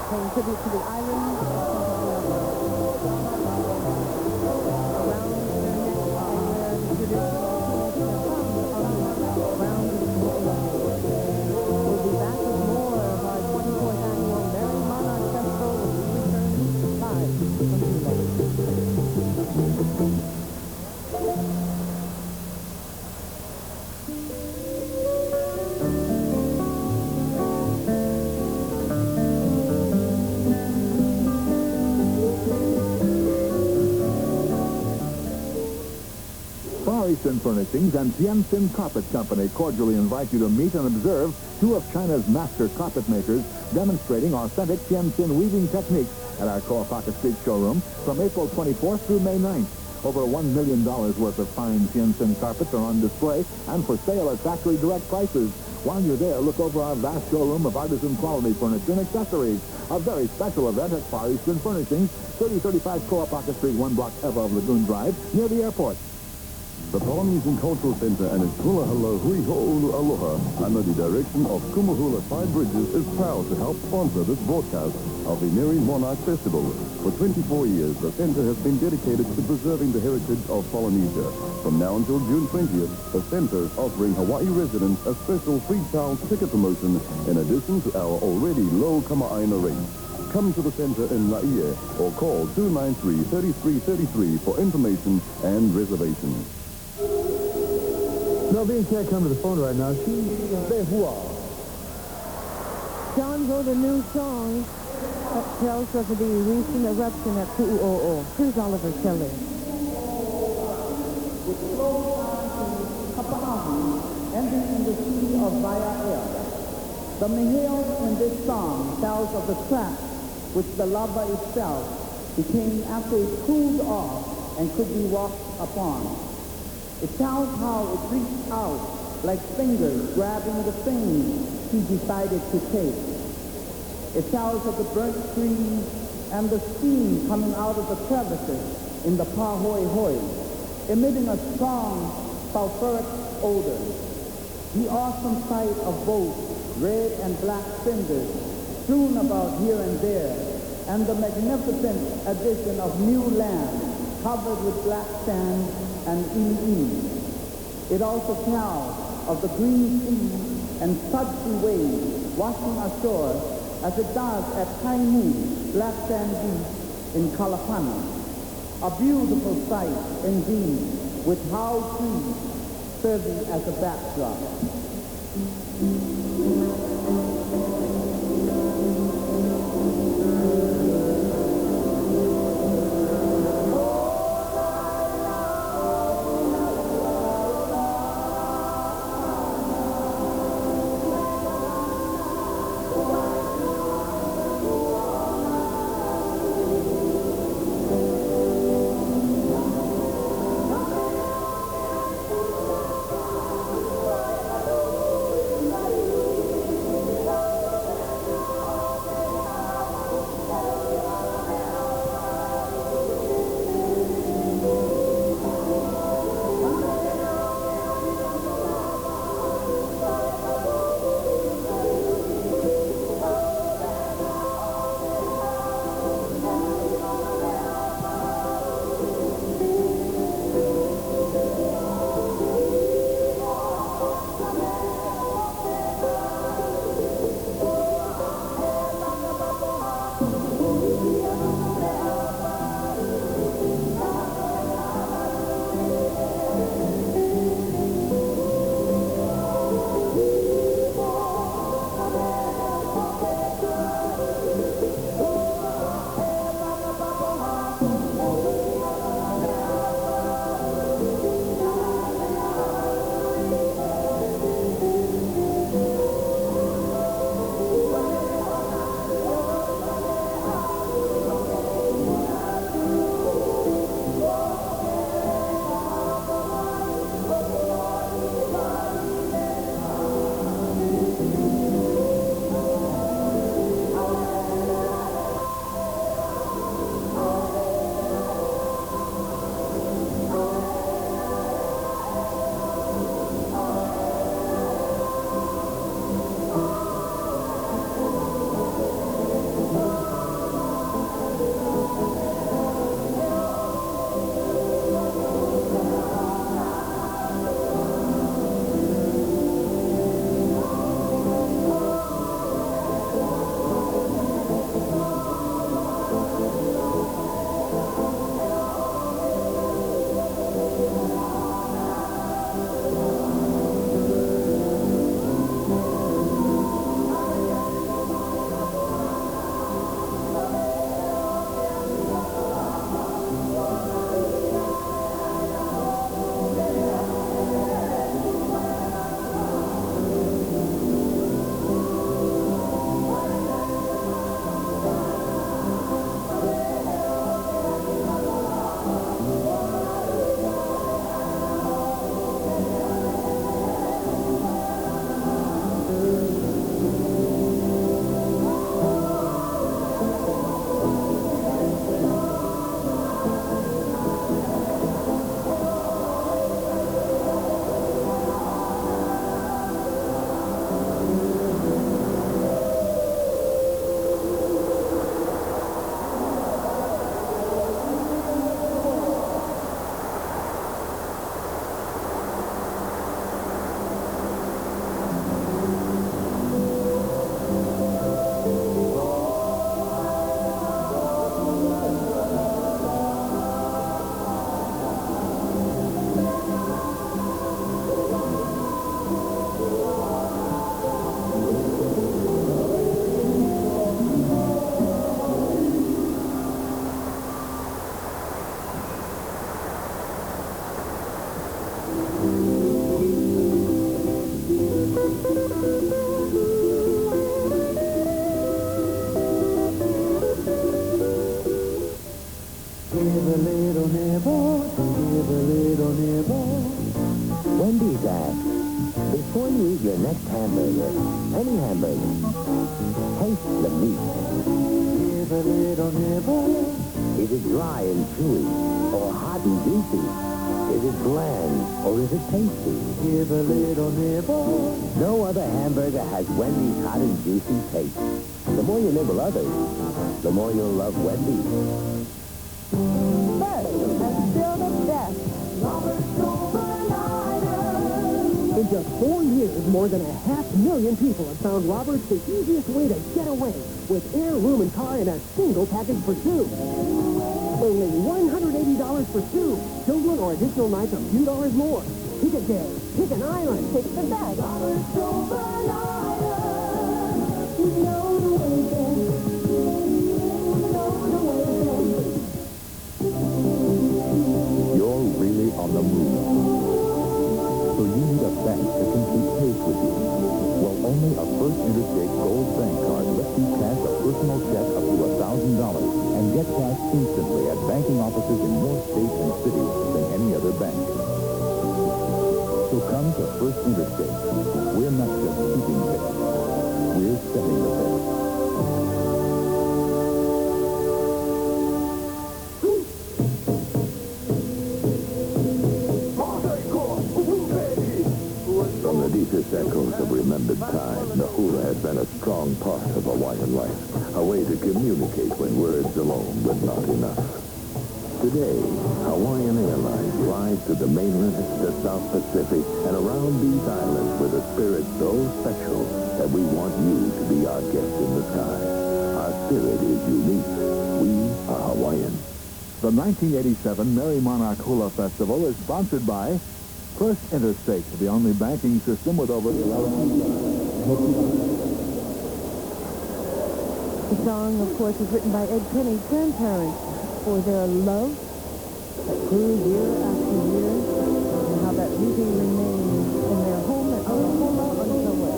paying tribute to the island of around their neck and their traditional around the We'll be back with more of our 24th annual Merrie Monarch Festival when we return live from Hula. Far Eastern Furnishings and Tianjin Carpet Company cordially invite you to meet and observe two of China's master carpet makers demonstrating authentic Tianjin weaving techniques at our Coapaka Street showroom from April 24th through May 9th. Over $1 million worth of fine Tianjin carpets are on display and for sale at factory direct prices. While you're there, look over our vast showroom of artisan quality furniture and accessories. A very special event at Far Eastern Furnishings, 3035 Coapaka Street, 1 block above Lagoon Drive, near the airport. The Polynesian Cultural Center and its Hula Hula Hui Ho'olu Aloha, under the direction of Hula 5 Bridges, is proud to help sponsor this broadcast of the Merrie Monarch Festival. For 24 years, the center has been dedicated to preserving the heritage of Polynesia. From now until June 20th, the center is offering Hawaii residents a special free child ticket promotion in addition to our already low Kama'aina rates. Come to the center in Laie or call 293-3333 for information and reservations. Melvin can't come to the phone right now. She's Hua. John wrote a new song that tells of the recent eruption at Pu'u'o'o. Here's Oliver Kelly. It flows down to Kapa'ahu, ending in the sea of Vaia'ea. The miheo in this song tells of the crack which the lava itself became after it cooled off and could be walked upon. It tells how it reached out like fingers grabbing the things he decided to take. It tells of the burnt trees and the steam coming out of the crevices in the Pahoi, emitting a strong sulfuric odor. The awesome sight of both red and black cinders strewn about here and there, and the magnificent addition of new land covered with black sand and i'i. It also tells of the green sea and sudsy waves washing ashore as it does at Taimu, Black Sand Beach in Kalapana. A beautiful sight indeed, with how trees serving as a backdrop. Before you eat your next hamburger, any hamburger, taste the meat. Give a little nibble. Is it dry and chewy, or hot and juicy? Is it bland, or is it tasty? Give a little nibble. No other hamburger has Wendy's hot and juicy taste. The more you nibble others, the more you'll love Wendy's. First, and still the best. In just 4 years, more than 500,000 people have found Roberts the easiest way to get away with air, room, and car in a single package for two. Only $180 for two. Children or additional nights a few dollars more. Pick a day. Pick an island. Pick the bag. You're really on the move. So you need a bank that can keep pace with you. Well, only a First Interstate Gold Bank card lets you cash a personal check up to $1,000 and get cash instantly at banking offices in more states and cities than any other bank. So come to First Interstate. We're not just keeping pace. We're setting the pace. From the deepest echoes of remembered time, the hula has been a strong part of Hawaiian life, a way to communicate when words alone were not enough. Today, Hawaiian Airlines flies to the mainland, the South Pacific, and around these islands with a spirit so special that we want you to be our guest in the sky. Our spirit is unique. We are Hawaiian. The 1987 Merrie Monarch Hula Festival is sponsored by First Interstate, the only banking system with over 11. The song, of course, is written by Ed Penny's grandparents for their love that grew year after year, and how that beauty remains in their home at Auana on Kauai.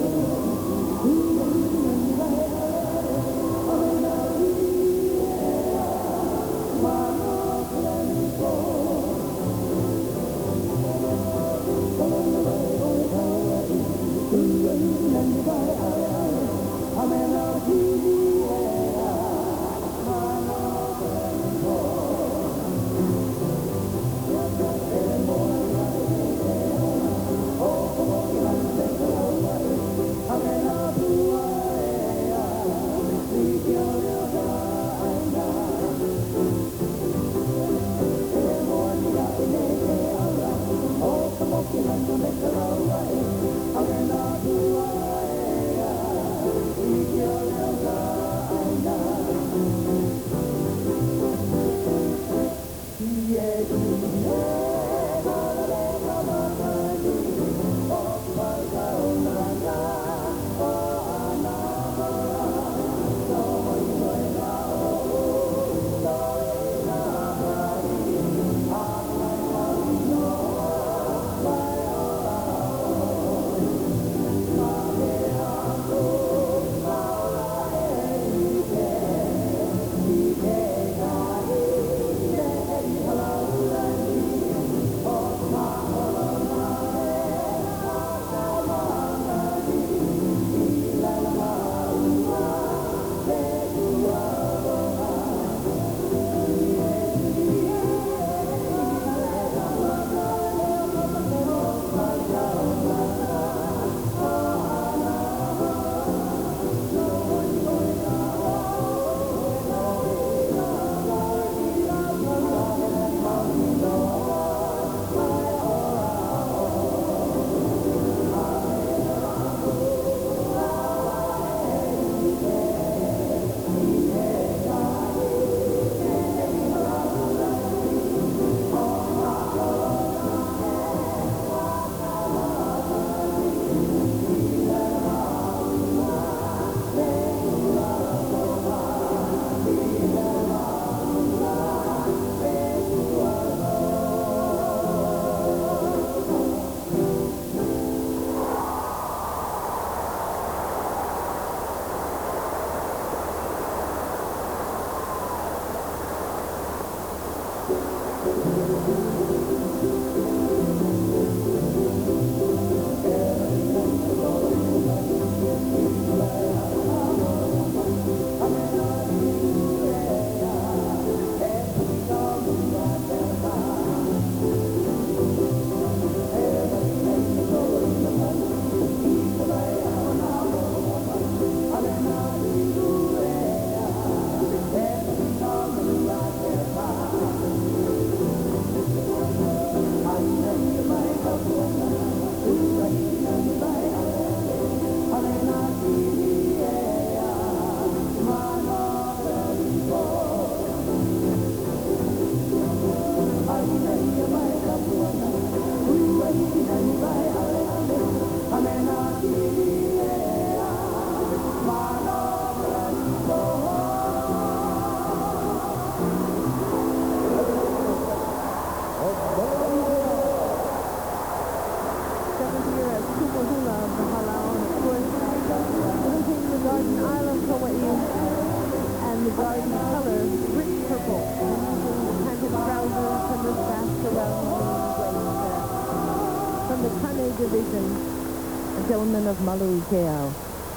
Gentlemen of Maluikea.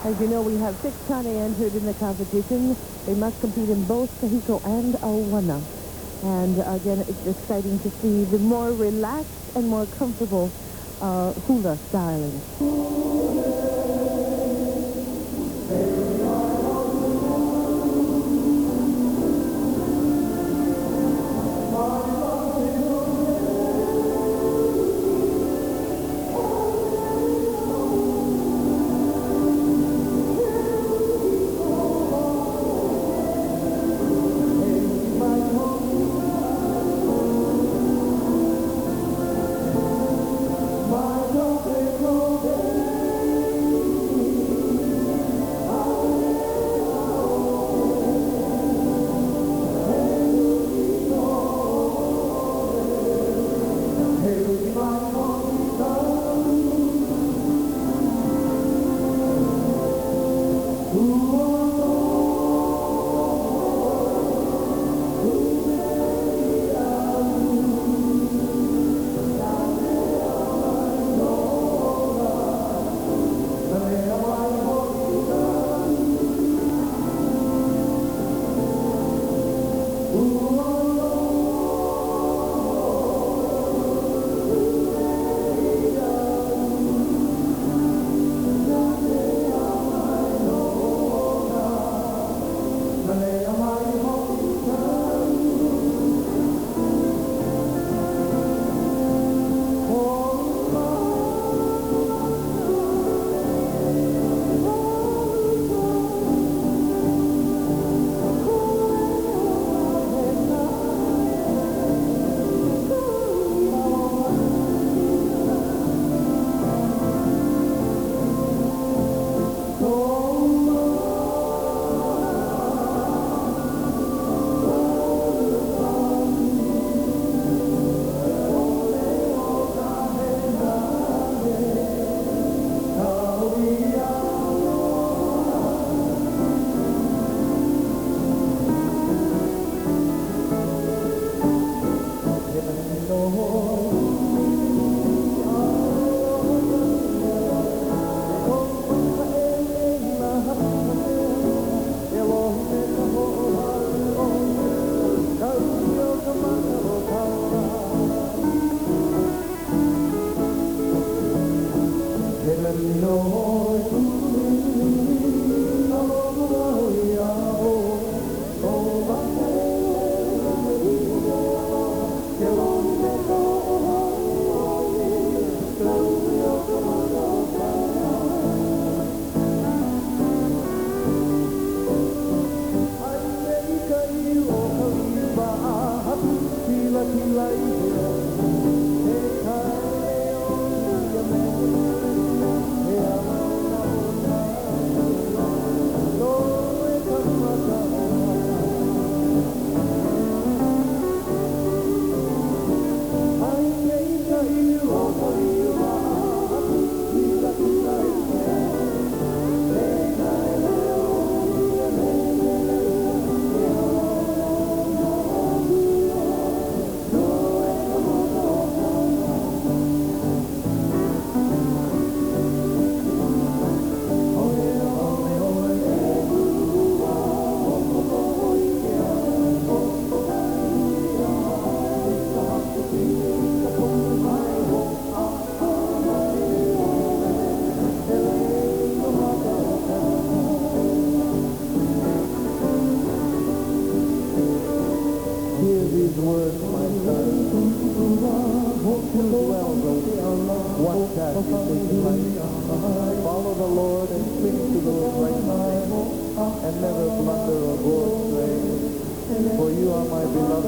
As you know, we have 6 Kane entered in the competition. They must compete in both Kahiko and Auana. And again, it's exciting to see the more relaxed and more comfortable hula styling. Follow the Lord and cling to those righteous and never blunder or go astray. For you are my beloved.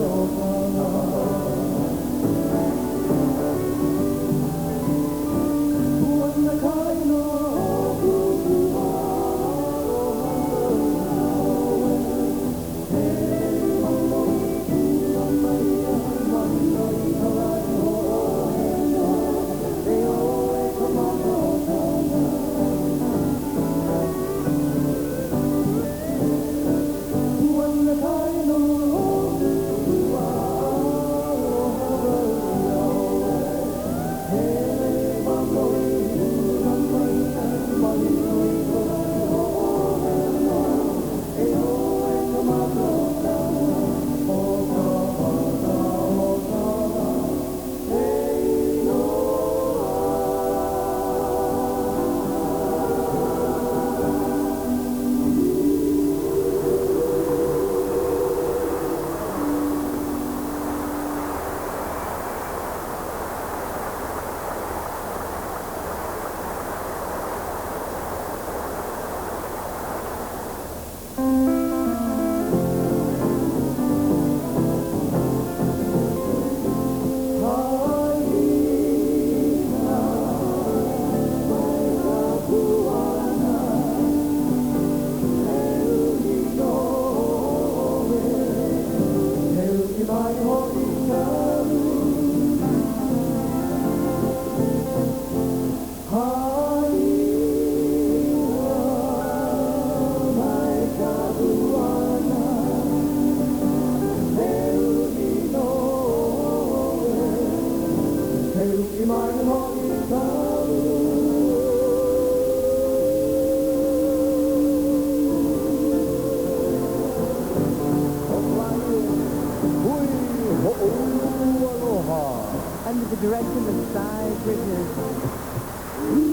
Five Bridges.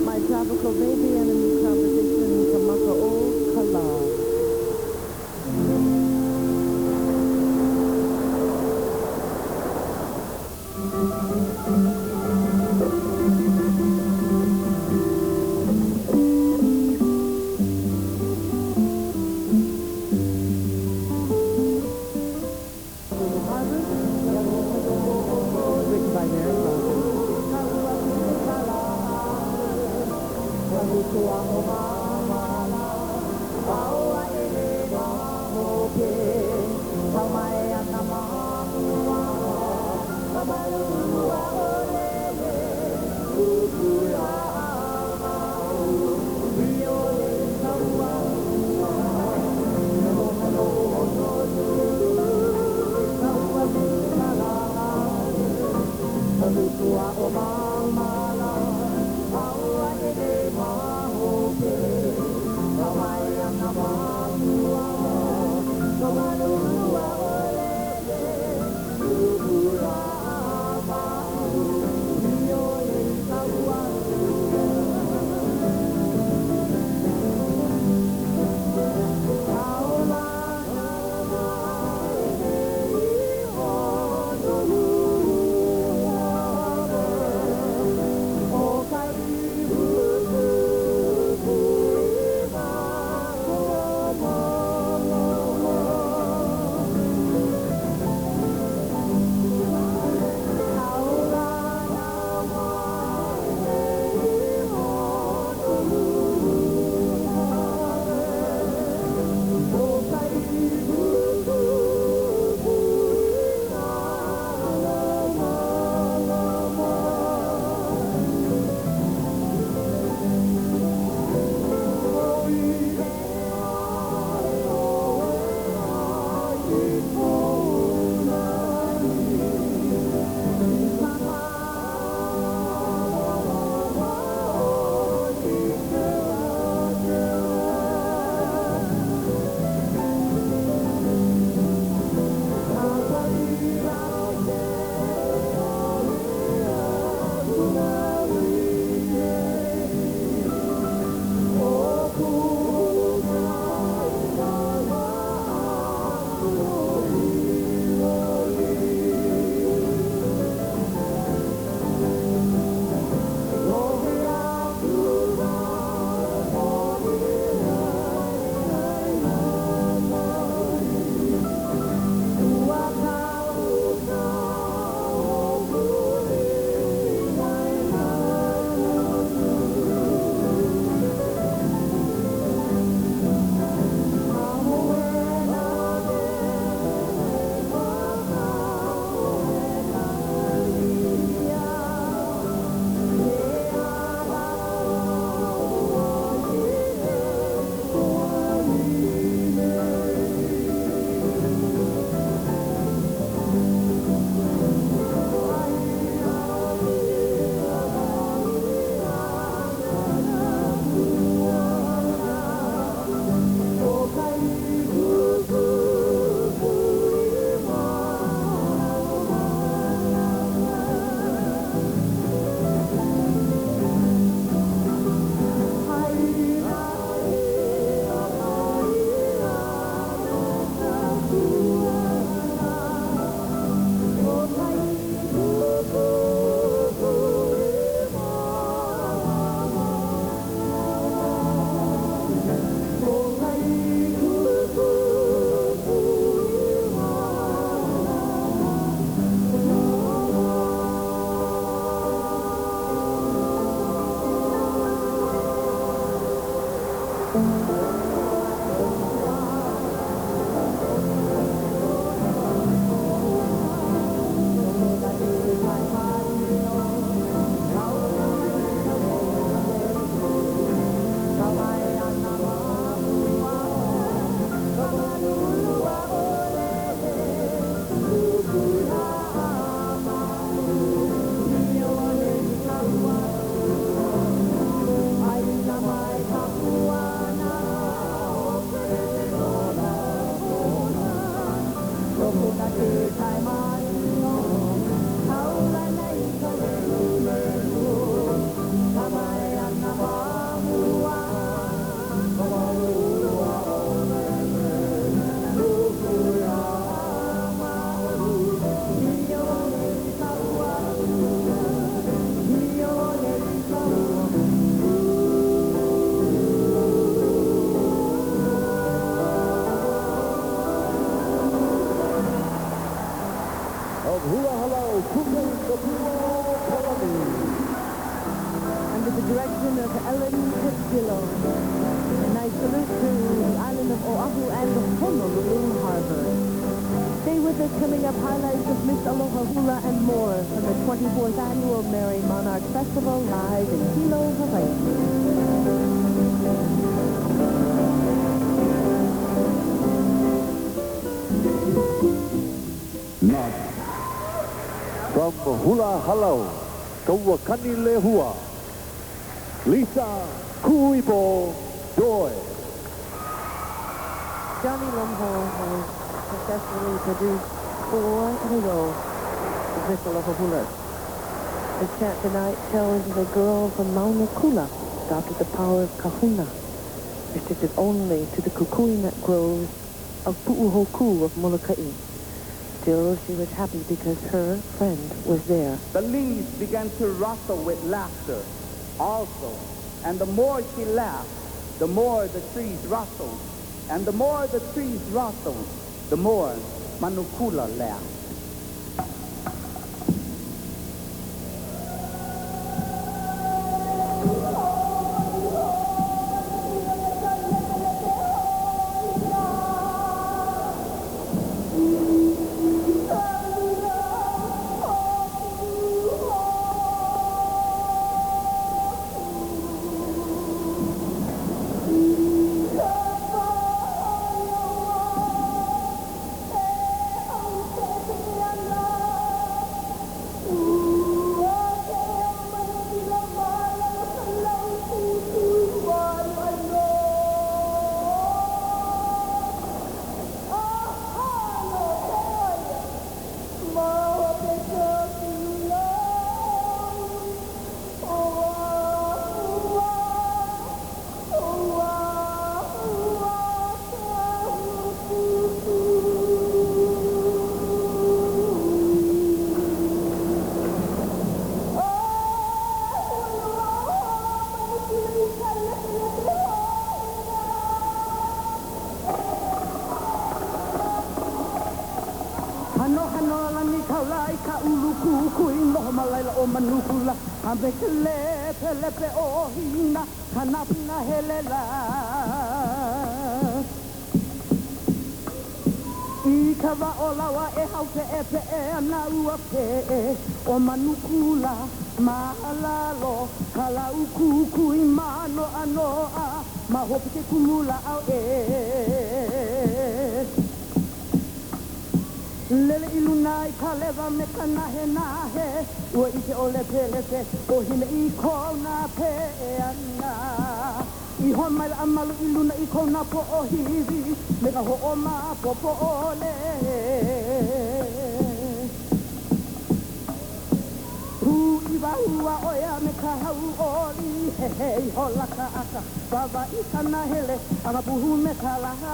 My Tropical Baby and a new composition, Kamaka O Kala. Written by Merrie Monarch. Ellen Castillo. A nice salute to the island of Oahu and Honolulu Harbor. Stay with us. Coming up, highlights of Miss Aloha Hula and more from the 24th Annual Merrie Monarch Festival live in Hilo, Hawaii. Not from Hula Halau, Kawakani Lehua, Lisa Kuipo Joy. Johnny Lumho has successfully produced 4 in a row of Miss Aloha Hula. The chant tonight tells the girl from Mauna Kula adopted the power of kahuna, restricted only to the kukui nut groves of Pu'uhoku of Molokai. Still, she was happy because her friend was there. The leaves began to rustle with laughter also. And the more she laughed, the more the trees rustled. And the more the trees rustled, the more Manukula laughed. Manukula, Abekele, Pelepe, Ohina, Kanapna Helela. Ikava olawa e haupe epe e anaua pe o Manukula, Mahalalo, Kalaukuku imano anoa, Mahopike kumula au e. Lele ilunai kaleva mekanahe nahe Ua ike ole pelepe o hine I kona pe ana I homai amalu iluna I kona po o hivi Meka ho o ma po ole Hu iwa hua oia meka hau oli Hei hola ka aka Baba I kana hele Anga puhu meka laha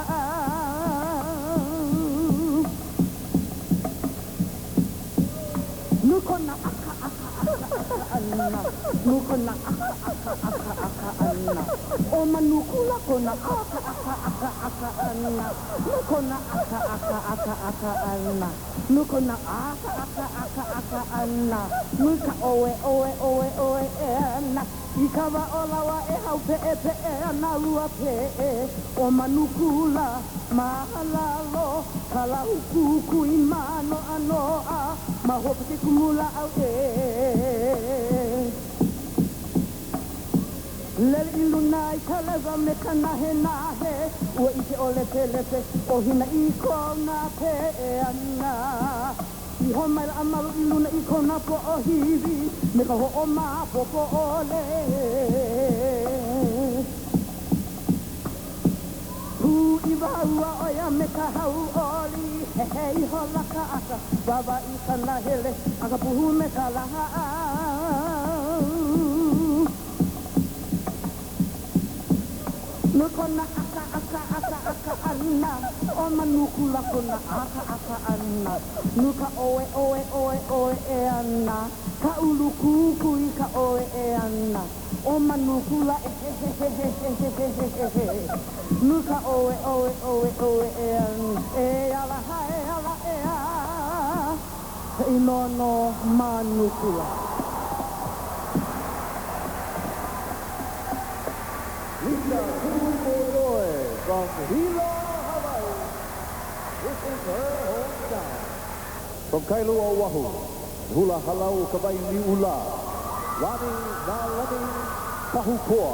Nukona aka anna Nukona aka anna O Manukula kona aka anna Nukona aka anna Nukona aka anna Nuka oe anna Ikawa olawa e haupe epe e analua pe O Manukula mahalalo Kalaukuku imano anoa Mahope ke kumula au e Lele ilunai kaleva mekanahe nahe Ua ike ole pelepe o hina I kona pe ana I homai la amalu iluna I kona po o hivi Meka ho o ma po ole Hu iwa ua oia meka hau oli Hei hola ka aka Baba I kana hele Aka puhu meka laha Nukona aka anna O Manukula kona aka anna Nuka oe e anna Ka ulukuku I ka oe e anna O Manukula Nuka oe e anna E ala e a Inono Manukula Lisa Kumodoe from Hula, Hawaii. This is her hometown. From Kailua, Oahu, Hula Halau Kawai Ni Ula, Rani Nalani Pahukua.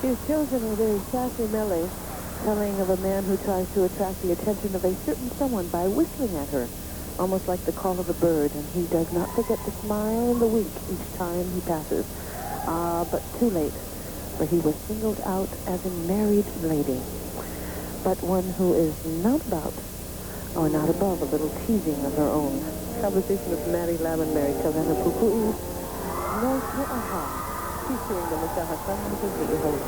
She's chosen a very sassy melody, telling of a man who tries to attract the attention of a certain someone by whistling at her, almost like the call of a bird, and he does not forget to smile and the wink each time he passes. But too late, for he was singled out as a married lady, but one who is not about, or not above, a little teasing of her own. Conversation with Maddie Lavenberry, Kalana Pukui, no Aha, featuring the Masaha Sun, which is the host.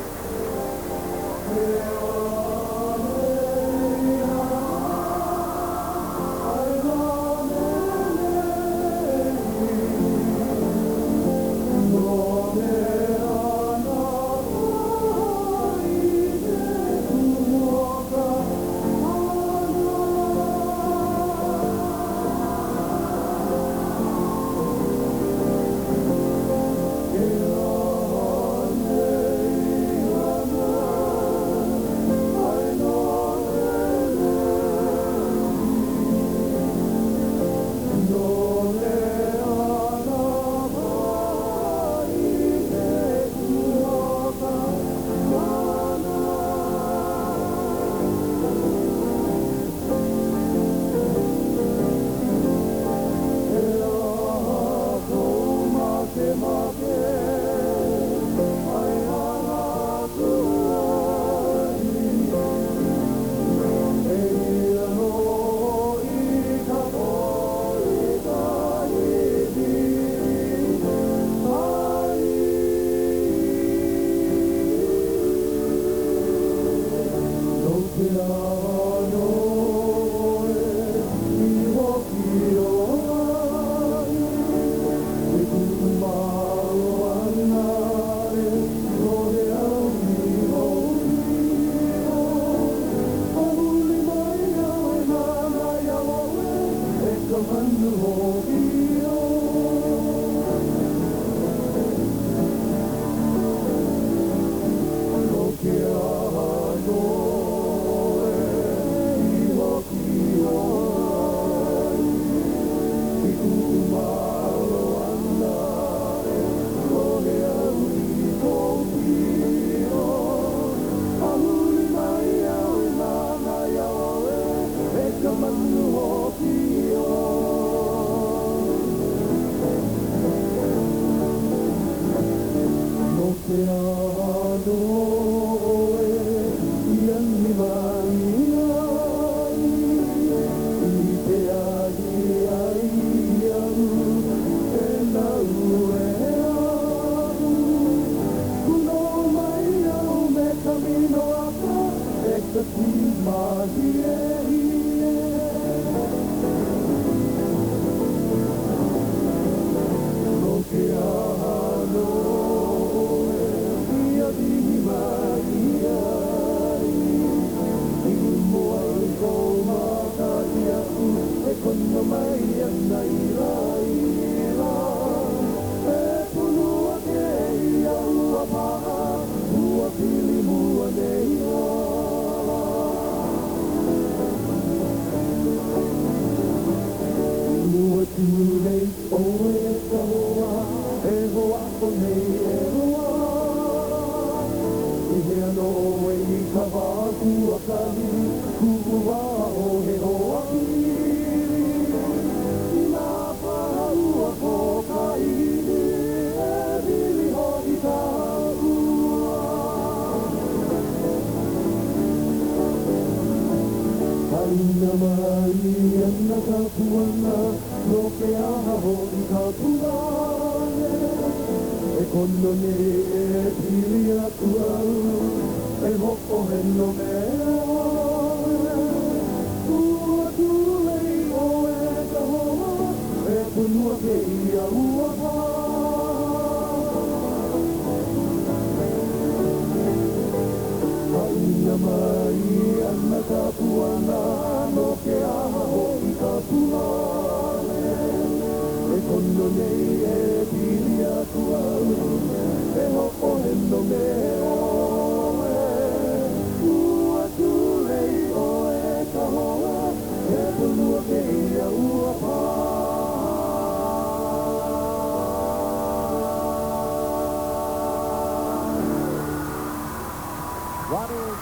No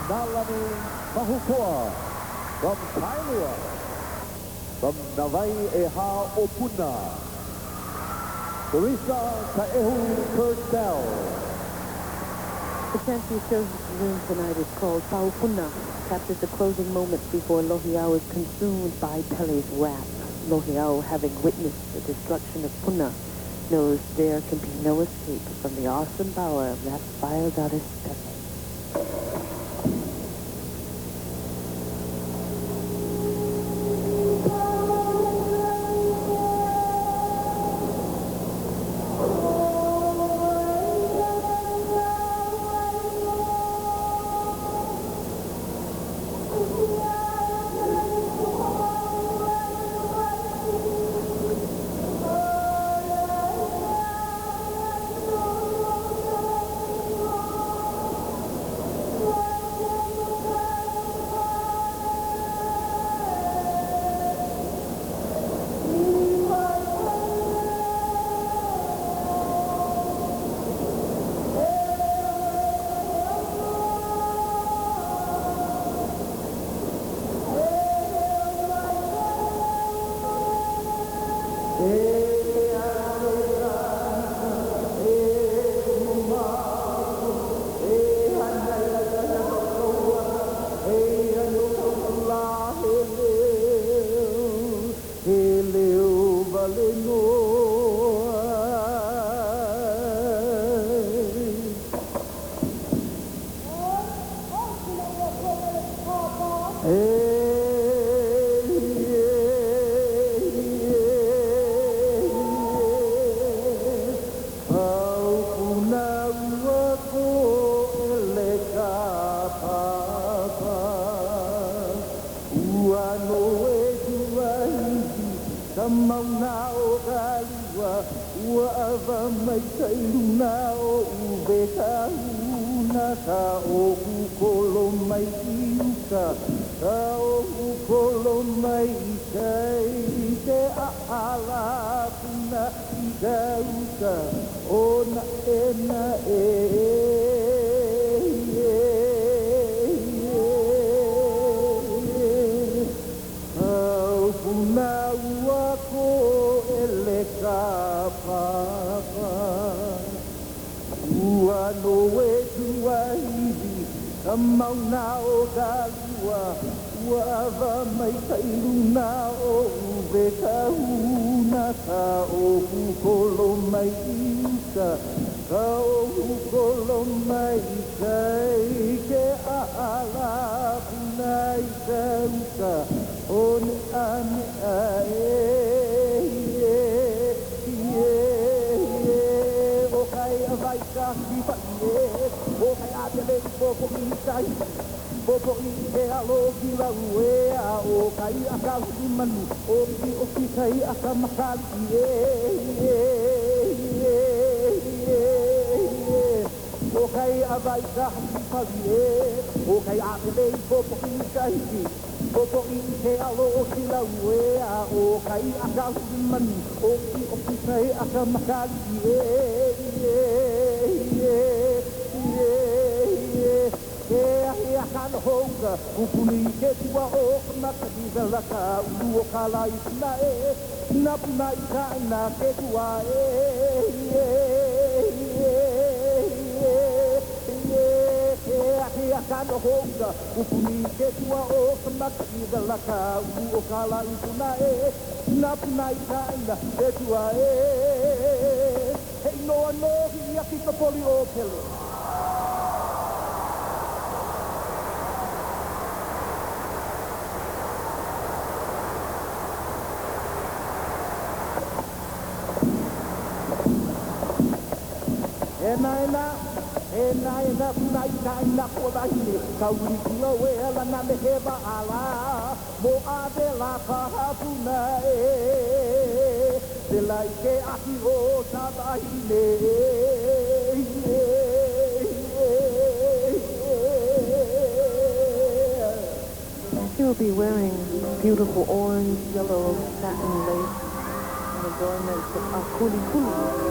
Nalani Mahukua. From Kailua. From Navai Eha Opuna. Teresa Kaehu Purcell. The fancy service room tonight is called Paupuna, captures the closing moments before Lohiau is consumed by Pele's wrath. Lohiau, having witnessed the destruction of Puna, knows there can be no escape from the awesome power of that fire goddess Pele. She will be wearing beautiful orange, yellow satin lace and adornments of akuli-kuli.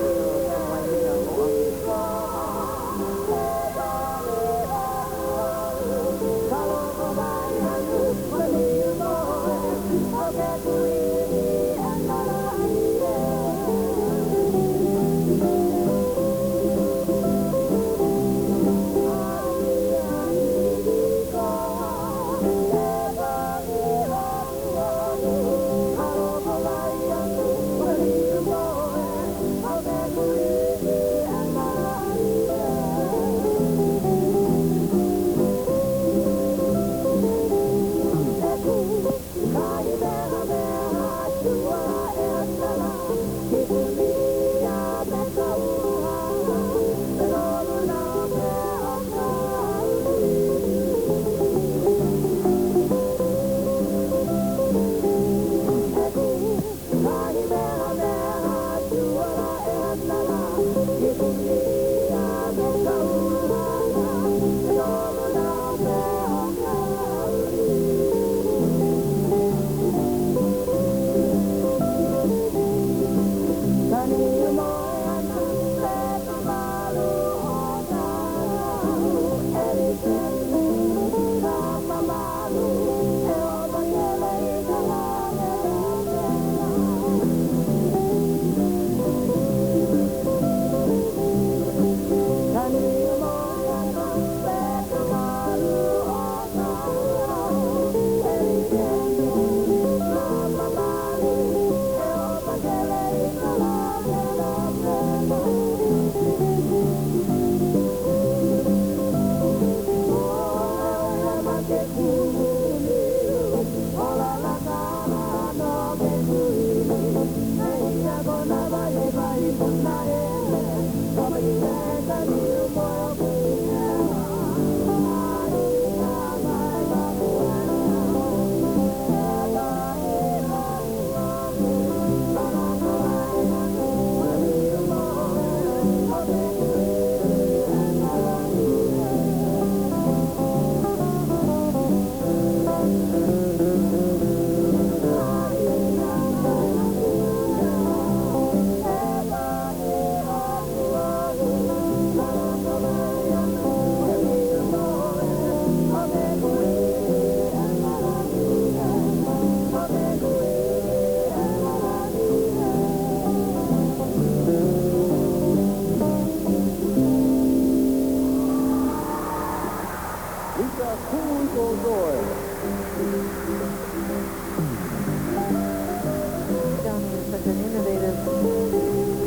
Johnny is such an innovative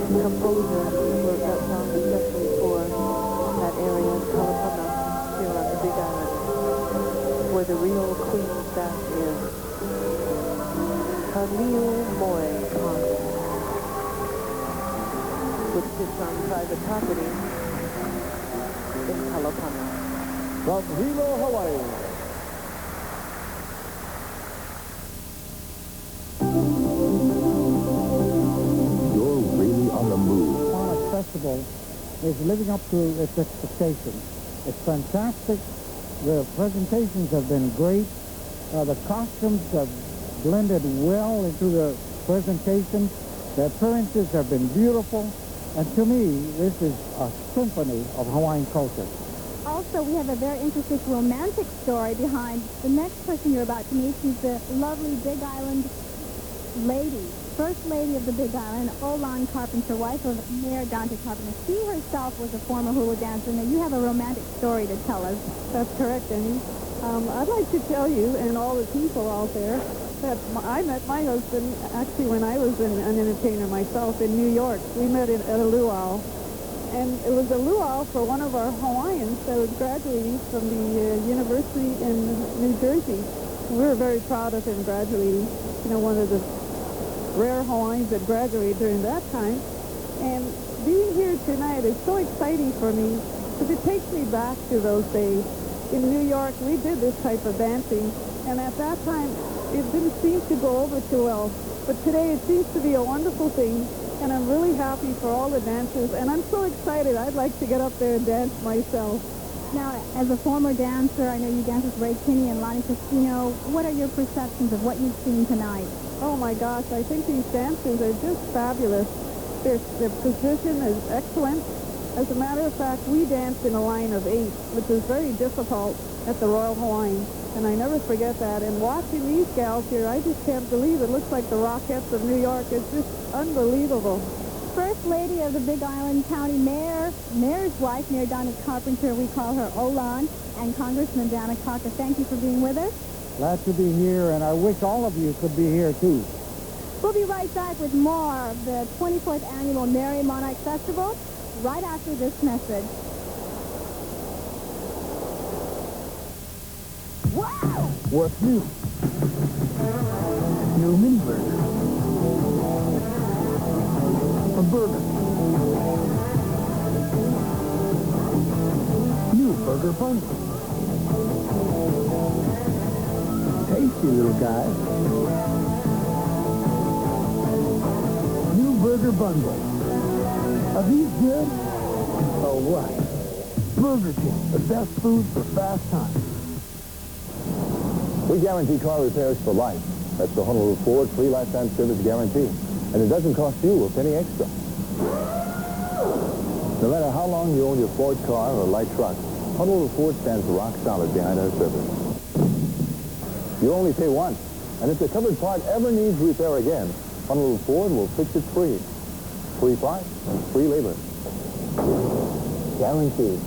composer who wrote that song especially for that area in Kalapana, here on the Big Island, where the real queen staff is. Kalil Moy Park, which sits on private property in Kalapana. From Hilo, Hawaii. You're really on the move. Monarch Festival is living up to its expectations. It's fantastic. The presentations have been great. The costumes have blended well into the presentation. The appearances have been beautiful. And to me, this is a symphony of Hawaiian culture. Also, we have a very interesting romantic story behind the next person you're about to meet. She's the lovely Big Island lady, First Lady of the Big Island, Auana Carpenter, wife of Mayor Dante Carpenter. She herself was a former hula dancer. Now, you have a romantic story to tell us. That's correct, Denny. I'd like to tell you and all the people out there that I met my husband actually when I was an entertainer myself in New York. We met at a luau. And it was a luau for one of our Hawaiians that was graduating from the university in New Jersey. We were very proud of him graduating, you know, one of the rare Hawaiians that graduated during that time. And being here tonight is so exciting for me because it takes me back to those days. In New York, we did this type of dancing, and at that time, it didn't seem to go over too well. But today, it seems to be a wonderful thing. And I'm really happy for all the dancers, and I'm so excited. I'd like to get up there and dance myself. Now, as a former dancer, I know you danced with Ray Kinney and Lonnie Cristino. What are your perceptions of what you've seen tonight? Oh, my gosh, I think these dancers are just fabulous. Their position is excellent. As a matter of fact, we danced in a line of 8, which is very difficult at the Royal Hawaiian, and I never forget that. And watching these gals here, I just can't believe it. Looks like the Rockettes of New York. It's just unbelievable. First Lady of the Big Island County Mayor's wife, Mayor Donna Carpenter, we call her Auana, and Congressman Dana Kaka. Thank you for being with us. Glad to be here, and I wish all of you could be here, too. We'll be right back with more of the 24th Annual Merrie Monarch Festival right after this message. Wow! What's new? New mini burger. A burger. New burger bundle. Tasty little guy. New burger bundle. Are these good? Oh, what? Burger King, the best food for fast time. We guarantee car repairs for life. That's the Honolulu Ford free lifetime service guarantee. And it doesn't cost you a penny extra. No matter how long you own your Ford car or light truck, Honolulu Ford stands rock solid behind our service. You only pay once. And if the covered part ever needs repair again, Honolulu Ford will fix it free. Free parts and free labor. Guaranteed.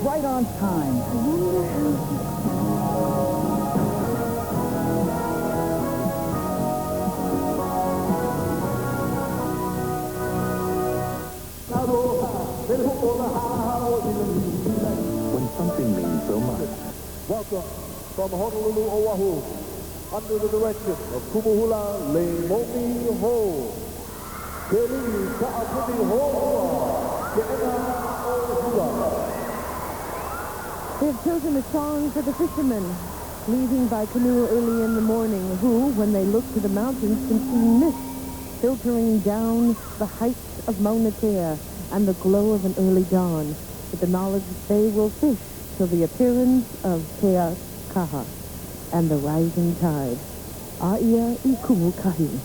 Right on time. When something means so much. Welcome from Honolulu, Oahu, under the direction of Kumuhula Leimomi Ho. Keli Ka'apuni Ho, Ke'ena O Hula. They have chosen a song for the fishermen, leaving by canoe early in the morning, who, when they look to the mountains, can see mist filtering down the heights of Mauna Kea and the glow of an early dawn, with the knowledge that they will fish till the appearance of Kea Kaha and the rising tide. Aia I Kumukahi.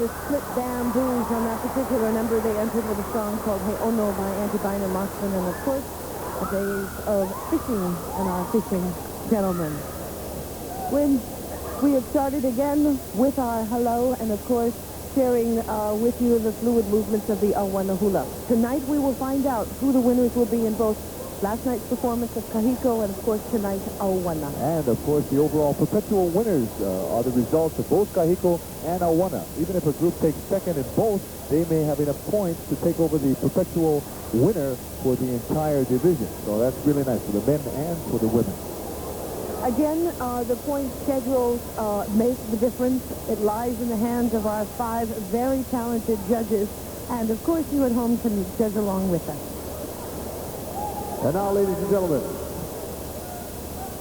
the split bamboos on that particular number. They entered with a song called Hey Ono by Auntie Bina Moxman, and of course, the days of fishing and our fishing gentlemen. When we have started again with our hello, and of course, sharing with you the fluid movements of the Auana Hula. Tonight we will find out who the winners will be in both last night's performance of Kahiko and, of course, tonight, Auana. And, of course, the overall perpetual winners are the results of both Kahiko and Auana. Even if a group takes second in both, they may have enough points to take over the perpetual winner for the entire division. So that's really nice for the men and for the women. Again, the point schedules make the difference. It lies in the hands of our 5 very talented judges. And, of course, you at home can judge along with us. And now, ladies and gentlemen,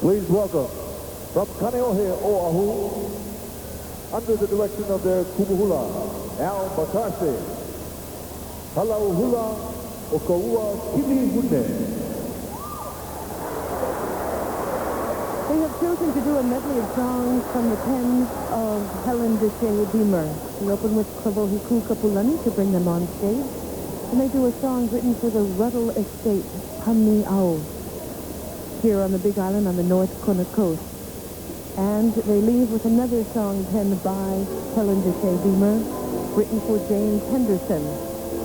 please welcome from Kaneohe, Oahu, under the direction of their kumuhula, Al Bakarse, Halau Hula Okaua Kili Hune. They have chosen to do a medley of songs from the pens of Helen Deshay Beamer. We open with Klavohiku Kapulani to bring them on stage. And they do a song written for the Ruddle Estate, Hamni Au, here on the Big Island on the North Kona coast. And they leave with another song penned by Helen Deshay Beamer, written for James Henderson,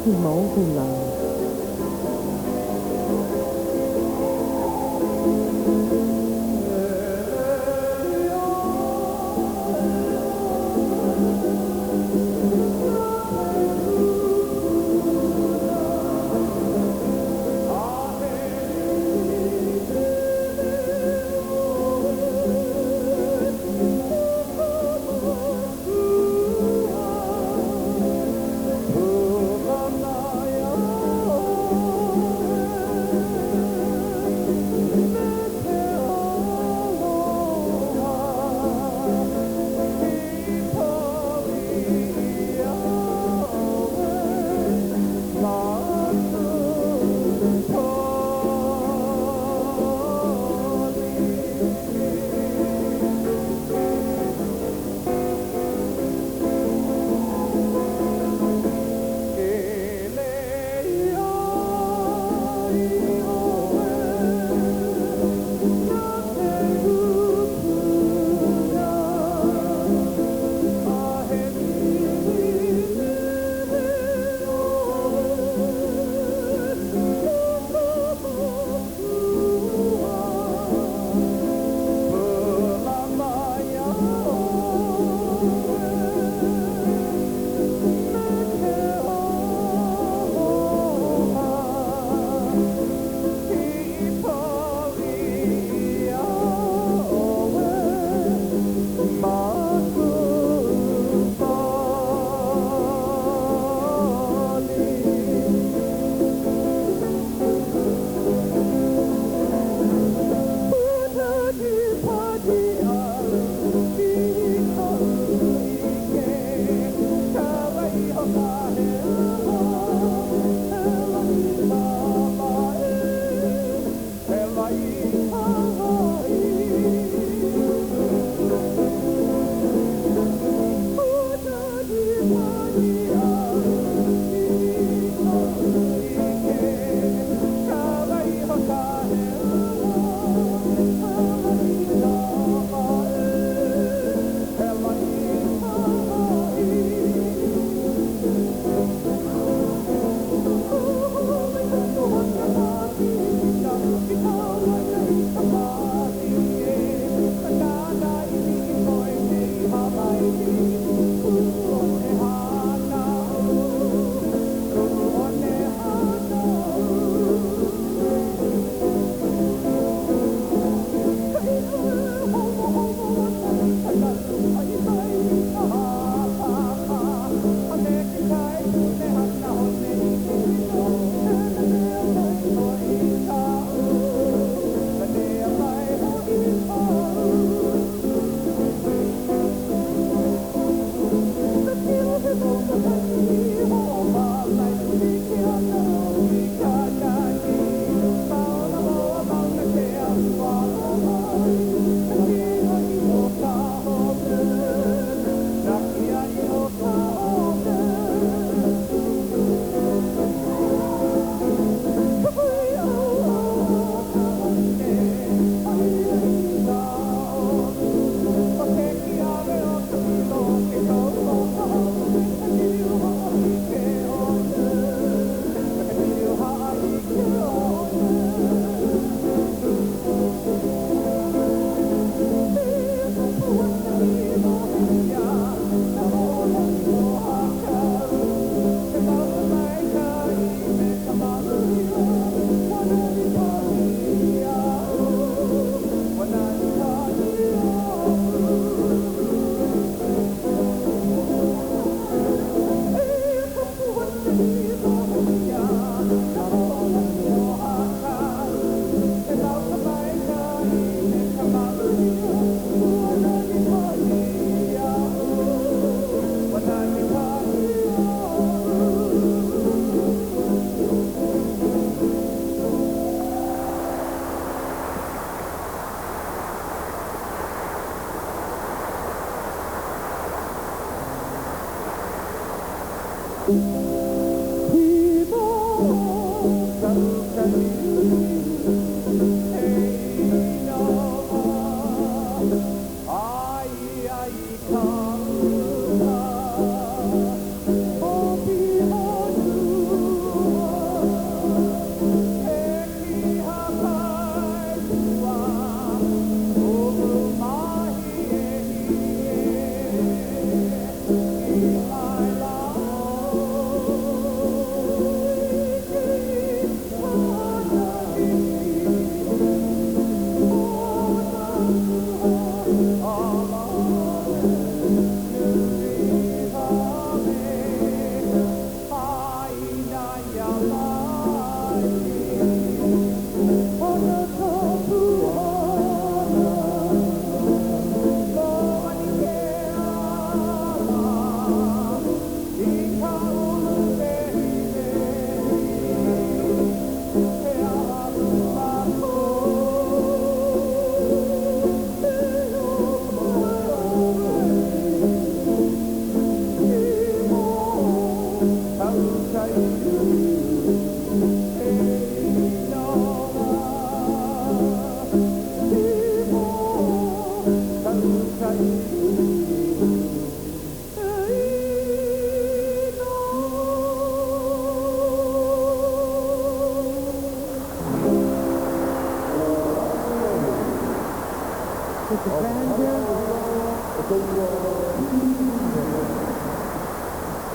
Himo Hula.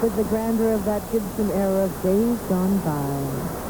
With the grandeur of that Gibson era of days gone by.